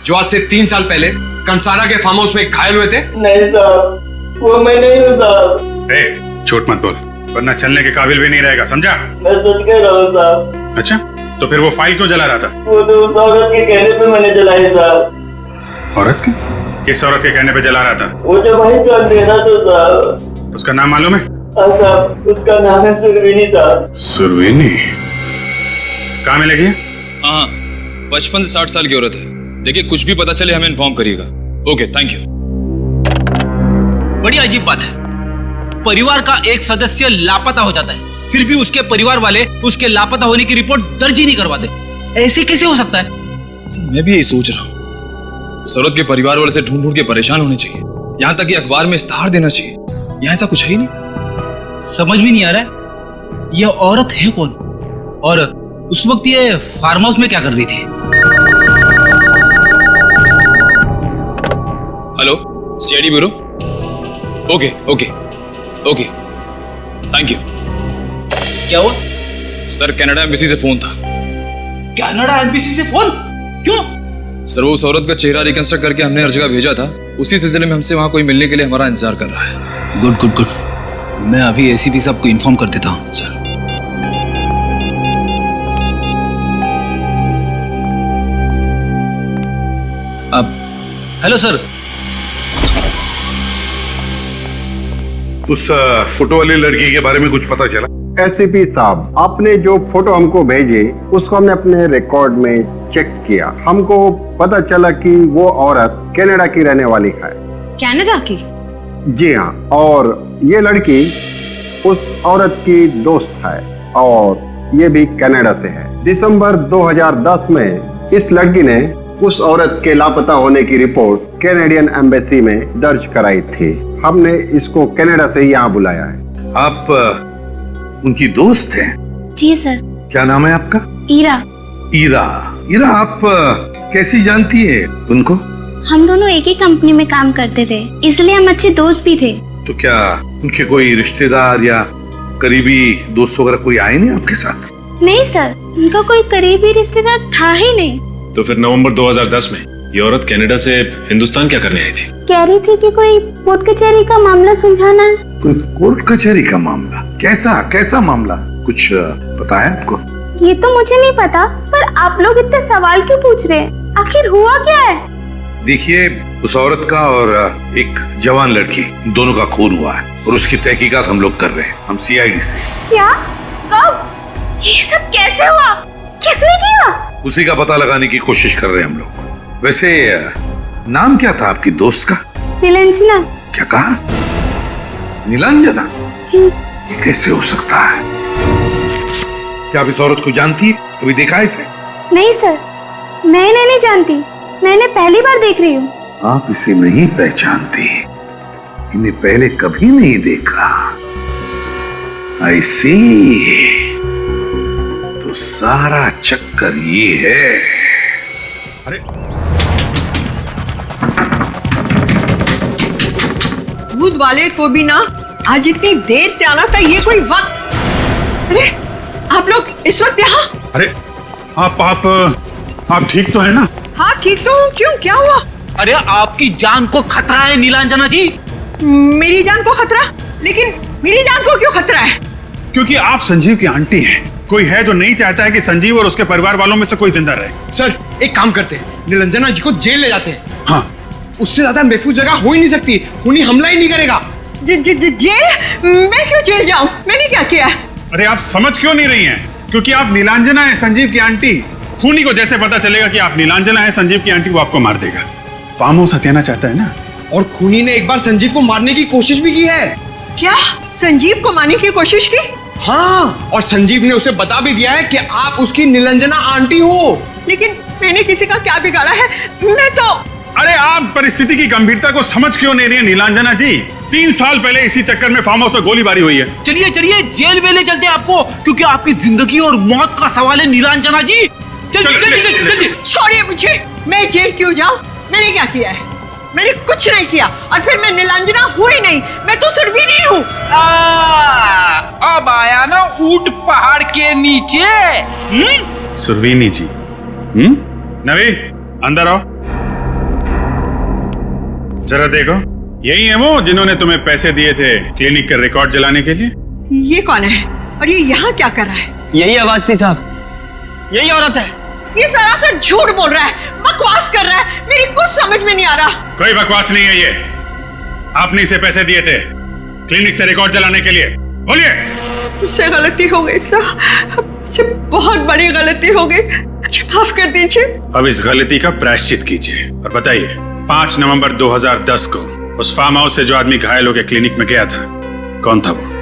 जो आज से 3 साल पहले कंसारा के फार्म हाउस में घायल हुए थे? नहीं साहब, वो मैं नहीं हूँ साहब। झूठ मत बोल, वरना चलने के काबिल भी नहीं रहेगा, समझा? मैं सच कह रहा हूँ साहब। अच्छा, तो फिर वो फाइल क्यों जला रहा था? वो तो उस औरत के कहने पे मैंने जलाई साहब। औरत के? किस औरत के कहने पे जला रहा था? वो जो भाई जान देना था साहब। उसका नाम मालूम है? हाँ साहब, उसका नाम है सुरवीनी साहब। सुरवीनी? कहाँ मिलेगी? हाँ, 55 से 60 साल की औरत है। देखिए कुछ भी पता चले हमें इन्फॉर्म करिएगा। Okay, thank you. बड़ी अजीब बात है, परिवार का एक सदस्य लापता हो जाता है, फिर भी उसके परिवार वाले उसके लापता होने की रिपोर्ट दर्ज ही नहीं करवाते। ऐसे कैसे हो सकता है? सर मैं भी यही सोच रहा हूँ। उस औरत के परिवार वाले से ढूंढ के परेशान होने चाहिए, यहाँ तक कि अखबार में इश्तेहार देना चाहिए। यहाँ ऐसा कुछ है ही नहीं। समझ भी नहीं आ रहा है यह औरत है कौन, और उस वक्त ये फार्म हाउस में क्या कर रही थी? Hello, CID bureau. Okay okay okay, thank you. क्या हुआ? सर कनाडा एम्बेसी से फोन था। कनाडा एम्बेसी से फोन? क्यों? सर वो उस औरत का चेहरा रिकंस्ट्रक्ट करके हमने हर जगह भेजा था, उसी सिलसिले में हमसे वहां कोई मिलने के लिए हमारा इंतजार कर रहा है। गुड गुड गुड, मैं अभी एसीपी साहब को इन्फॉर्म कर देता हूँ। सर अब हेलो सर। उस फोटो वाली लड़की के बारे में कुछ पता चला? एसीपी साहब, आपने जो फोटो हमको भेजे उसको हमने अपने रिकॉर्ड में चेक किया। हमको पता चला कि वो औरत कनाडा की रहने वाली है। कनाडा की? जी हाँ, और ये लड़की उस औरत की दोस्त है और ये भी कनाडा से है। दिसंबर 2010 में इस लड़की ने उस औरत के लापता होने की रिपोर्ट कैनेडियन एम्बेसी में दर्ज कराई थी। हमने इसको कनाडा से यहाँ बुलाया है। आप उनकी दोस्त हैं? जी सर। क्या नाम है आपका? ईरा। ईरा? ईरा, आप कैसी जानती है उनको? हम दोनों एक ही कंपनी में काम करते थे, इसलिए हम अच्छे दोस्त भी थे। तो क्या उनके कोई रिश्तेदार या करीबी दोस्त वगैरह कोई आए नहीं आपके साथ? नहीं सर, उनका कोई करीबी रिश्तेदार था ही नहीं। तो फिर नवंबर 2010 में ये औरत कनाडा से हिंदुस्तान क्या करने आई थी? कह रही थी कि कोई कोर्ट कचहरी का मामला सुलझाना है। कोई कोर्ट कचहरी का मामला? कैसा मामला? कुछ पता है आपको? ये तो मुझे नहीं पता, पर आप लोग इतने सवाल क्यों पूछ रहे हैं? आखिर हुआ क्या है? देखिए, उस औरत का और एक जवान लड़की दोनों का खून हुआ है और उसकी तहकीकात हम लोग कर रहे हैं, हम सीआईडी से। क्या? कब? ये सब कैसे हुआ? किसने किया? उसी का पता लगाने की कोशिश कर रहे हैं हम लोग। वैसे नाम क्या था आपकी दोस्त का? नीलांजना। क्या कहा? नीलांजना? जी। ये कैसे हो सकता है? क्या आप इस औरत को जानती है? कभी देखा है इसे? नहीं सर, मैं इन्हें नहीं जानती, मैं इन्हें पहली बार देख रही हूँ। आप इसे नहीं पहचानती? इन्हें पहले कभी नहीं देखा? आई सी। तो सारा चक्कर ये है। अरे दूध वाले को भी ना आज इतनी देर से आना था, ये कोई वक्त? अरे आप लोग इस वक्त यहाँ? अरे आप ठीक तो है ना? हाँ ठीक तो हूँ। क्यों, क्या हुआ? अरे आपकी जान को खतरा है नीलांजना जी। मेरी जान को खतरा? लेकिन मेरी जान को क्यों खतरा है? क्योंकि आप संजीव की आंटी हैं कोई है जो नहीं चाहता है कि संजीव और उसके परिवार वालों में से कोई जिंदा रहे? सर एक काम करते हैं, निरंजना जी को जेल ले जाते हैं। हाँ, उससे ज्यादा महफूज जगह हो ही नहीं सकती। खूनी हमला ही नहीं करेगा। जेल? मैं क्यों जेल जाऊं? मैंने क्या किया? अरे आप समझ क्यों नहीं रही हैं? क्योंकि आप नीलांजना है, संजीव की आंटी। खूनी को जैसे पता चलेगा कि आप नीलांजना है, संजीव की आंटी, वो आपको मार देगा। फार्म हाउस हथियाना चाहता है ना। और खूनी ने एक बार संजीव को मारने की कोशिश भी की है। क्या? संजीव को मारने की कोशिश की? हाँ, और संजीव ने उसे बता भी दिया है कि आप उसकी निरंजना आंटी हो। लेकिन मैंने किसी का क्या बिगाड़ा है? मैं तो... अरे आप परिस्थिति की गंभीरता को समझ क्यों नहीं रही है नीलांजना जी? 3 साल पहले इसी चक्कर में फार्म हाउस में गोलीबारी हुई है। चलिए चलिए, जेल में ले चलते हैं आपको, क्योंकि आपकी जिंदगी और मौत का सवाल है नीलांजना जी। जल्दी। छोड़िए मुझे, मैं जेल क्यों जाऊं? मैंने क्या किया है? मैंने कुछ नहीं किया, और फिर मैं नीलांजना हुई नहीं, मैं तो सुरवीनी हूँ। अब आया ना ऊंट पहाड़ के नीचे। सुरवीनी जी। नवी, अंदर आओ। जरा देखो, यही है वो जिन्होंने तुम्हें पैसे दिए थे क्लिनिक के रिकॉर्ड जलाने के लिए? ये कौन है और ये यहाँ क्या कर रहा है? यही आवाज थी साहब, यही औरत है। ये सरासर झूठ बोल रहा है, बकवास कर रहा है, मेरी कुछ समझ में नहीं आ रहा। कोई बकवास नहीं है ये। आपने इसे पैसे दिए थे क्लिनिक से रिकॉर्ड जलाने के लिए। बोलिए। मुझसे गलती हो गई साहब, मुझसे बहुत बड़ी गलती हो गई, माफ कर दीजिए। अब इस गलती का प्रायश्चित कीजिए और बताइए, 5 नवंबर 2010 को उस फार्म हाउस से जो आदमी घायल होकर क्लिनिक में गया था, कौन था वो?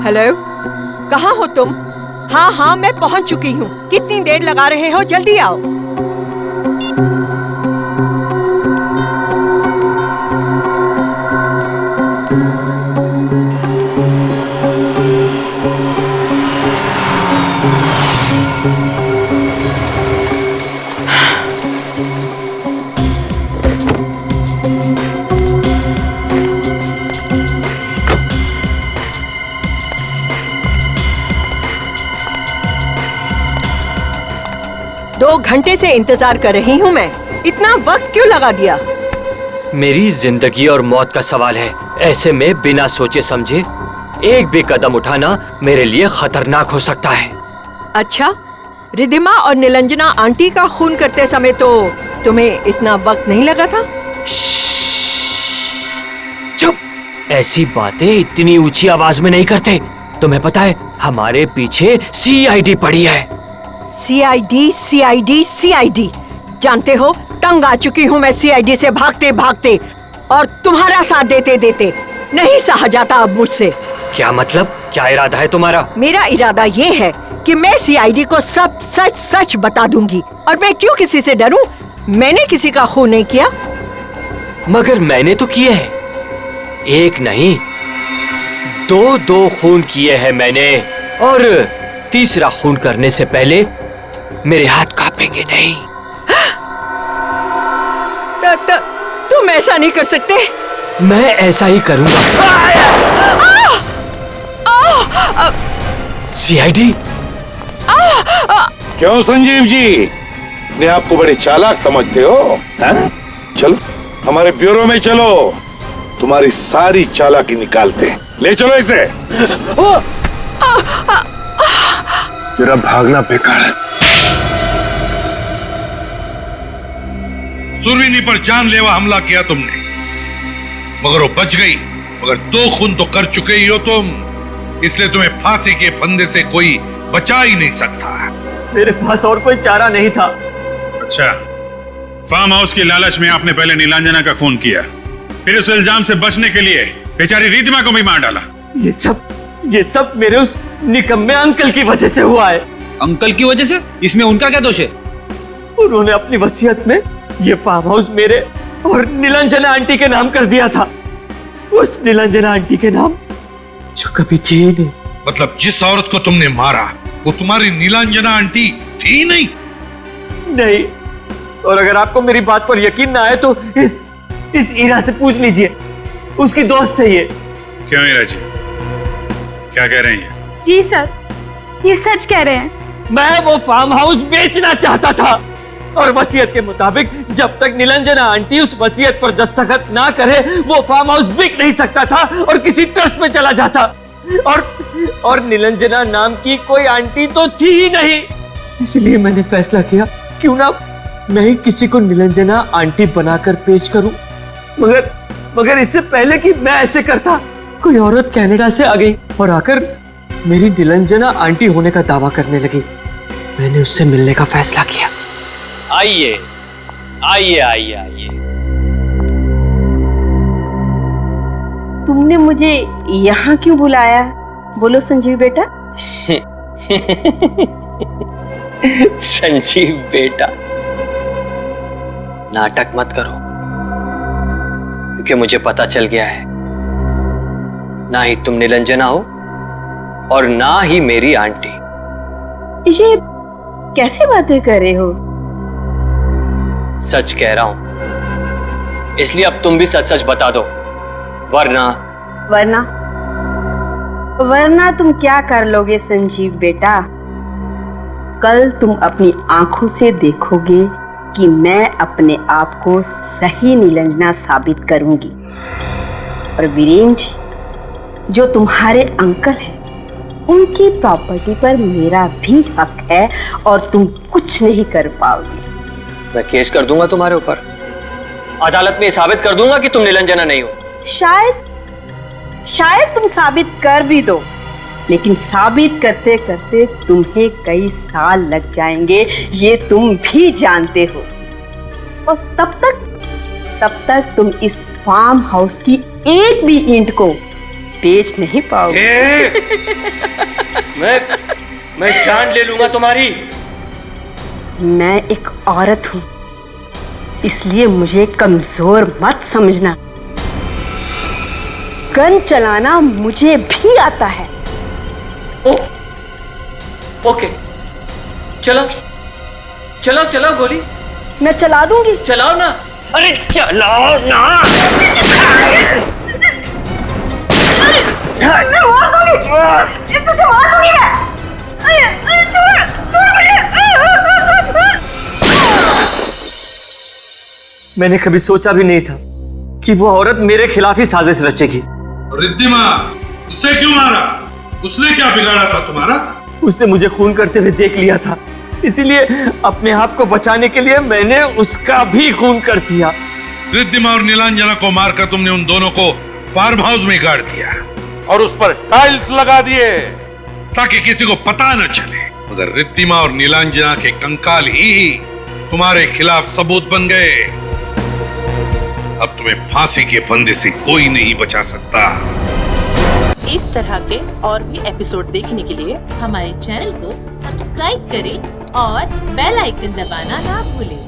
हेलो, कहाँ हो तुम? हाँ, मैं पहुँच चुकी हूँ। कितनी देर लगा रहे हो? जल्दी आओ। दो घंटे से इंतजार कर रही हूँ मैं, इतना वक्त क्यों लगा दिया? मेरी जिंदगी और मौत का सवाल है, ऐसे में बिना सोचे समझे एक भी कदम उठाना मेरे लिए खतरनाक हो सकता है। अच्छा, रिधिमा और निरंजना आंटी का खून करते समय तो तुम्हें इतना वक्त नहीं लगा था? चुप, ऐसी बातें इतनी ऊंची आवाज में नहीं करते। तुम्हें पता है हमारे पीछे सीआईडी पड़ी है। सीआईडी, जानते हो तंग आ चुकी हूँ मैं सीआईडी से भागते भागते, और तुम्हारा साथ देते देते नहीं सहा जाता अब मुझसे। क्या मतलब? क्या इरादा है तुम्हारा? मेरा इरादा ये है कि मैं सीआईडी को सब सच सच बता दूंगी। और मैं क्यों किसी से डरूं? मैंने किसी का खून नहीं किया। मगर मैंने तो किए हैं, एक नहीं दो खून किए हैं मैंने, और तीसरा खून करने से पहले मेरे हाथ कांपेंगे नहीं। तुम ऐसा नहीं कर सकते। मैं ऐसा ही करूंगा। सीआईडी? क्यों संजीव जी, अपने आप को बड़े चालाक समझते हो? हैं? चलो हमारे ब्यूरो में चलो, तुम्हारी सारी चालाकी निकालते हैं। ले चलो इसे। तेरा भागना बेकार है। सुरवीनी पर जानलेवा हमला किया तुमने, मगर वो बच गई। मगर 2 खून तो कर चुके ही हो तुम, इसलिए तुम्हें फांसी के फंदे से कोई बचा ही नहीं सकता। मेरे पास और कोई चारा नहीं था। अच्छा, फार्म हाउस की लालच में आपने पहले नीलांजना का खून किया, फिर उस इल्जाम से बचने के लिए बेचारी रिधिमा को भी मार डाला। ये सब मेरे उस निकम्मे अंकल की वजह से हुआ है। अंकल की वजह से? इसमें उनका क्या दोष है? उन्होंने अपनी वसीयत में ये फार्म हाउस मेरे और नीलांजना आंटी के नाम कर दिया था। उस नीलांजना आंटी के नाम कभी थी ही नहीं। मतलब जिस औरत को तुमने मारा वो तुम्हारी नीलांजना आंटी थी नहीं? नहीं। और अगर आपको मेरी बात पर यकीन ना आए तो इस ईरा से पूछ लीजिए, उसकी दोस्त है ये। क्यों ईरा जी, क्या कह रही हैं? जी सर, ये सच कह रहे हैं। मैं वो फार्म हाउस बेचना चाहता था और वसीयत के मुताबिक जब तक निलंजना आंटी उस वसीयत पर दस्तखत ना करे वो फार्म हाउस बिक नहीं सकता था और किसी ट्रस्ट में चला जाता। और निलंजना नाम की कोई आंटी तो थी ही नहीं। इसलिए मैंने फैसला किया क्यों ना मैं ही किसी को निलंजना आंटी बनाकर पेश करूं। मगर इससे पहले कि मैं ऐसे करता, कोई औरत कनाडा से आ गई और आकर मेरी निलंजना आंटी होने का दावा करने लगी। मैंने उससे मिलने का फैसला किया। आइए आइए आइए आइए। तुमने मुझे यहाँ क्यों बुलाया? बोलो संजीव बेटा। संजीव बेटा, नाटक मत करो, क्योंकि मुझे पता चल गया है ना ही तुम निलंजना हो और ना ही मेरी आंटी। ये कैसे बातें कर रहे हो? सच कह रहा हूं, इसलिए अब तुम भी सच सच बता दो, वरना तुम क्या कर लोगे संजीव बेटा? कल तुम अपनी आंखों से देखोगे कि मैं अपने आप को सही निलंजना साबित करूंगी। और वीरेंद्र जी, जो तुम्हारे अंकल हैं, उनकी प्रॉपर्टी पर मेरा भी हक है और तुम कुछ नहीं कर पाओगे। मैं केस कर दूंगा तुम्हारे ऊपर, अदालत में साबित कर दूंगा कि तुम निलंजना नहीं हो। शायद तुम साबित कर भी दो, लेकिन साबित करते करते तुम्हें कई साल लग जाएंगे, ये तुम भी जानते हो। और तब तक तुम इस फार्म हाउस की एक भी ईंट को बेच नहीं पाओगे। मैं जान ले लूंगा तुम्हारी। मैं एक औरत हूं, इसलिए मुझे कमजोर मत समझना। गन चलाना मुझे भी आता है। ओके, चलाओ गोली। मैं चला दूंगी। चलाओ ना। अरे चलाओ ना। मैं मार दूंगी। इसको तो मार दूंगी मैं। छोड़ मुझे। मैंने कभी सोचा भी नहीं था कि वो औरत मेरे खिलाफ ही साजिश रचेगी। रिद्धिमा, उसे क्यों मारा? उसने क्या बिगाड़ा था तुम्हारा? उसने मुझे खून करते हुए देख लिया था, इसीलिए अपने आप को बचाने के लिए मैंने उसका भी खून कर दिया। रिद्धिमा और नीलांजना को मारकर तुमने उन दोनों को फार्म हाउस में गाड़ दिया और उस पर टाइल्स लगा दिए ताकि किसी को पता न चले। मगर रिद्धिमा और नीलांजना के कंकाल ही तुम्हारे खिलाफ सबूत बन गए। अब तुम्हें फांसी के फंदे से कोई नहीं बचा सकता। इस तरह के और भी एपिसोड देखने के लिए हमारे चैनल को सब्सक्राइब करें और बेल आइकन दबाना ना भूलें।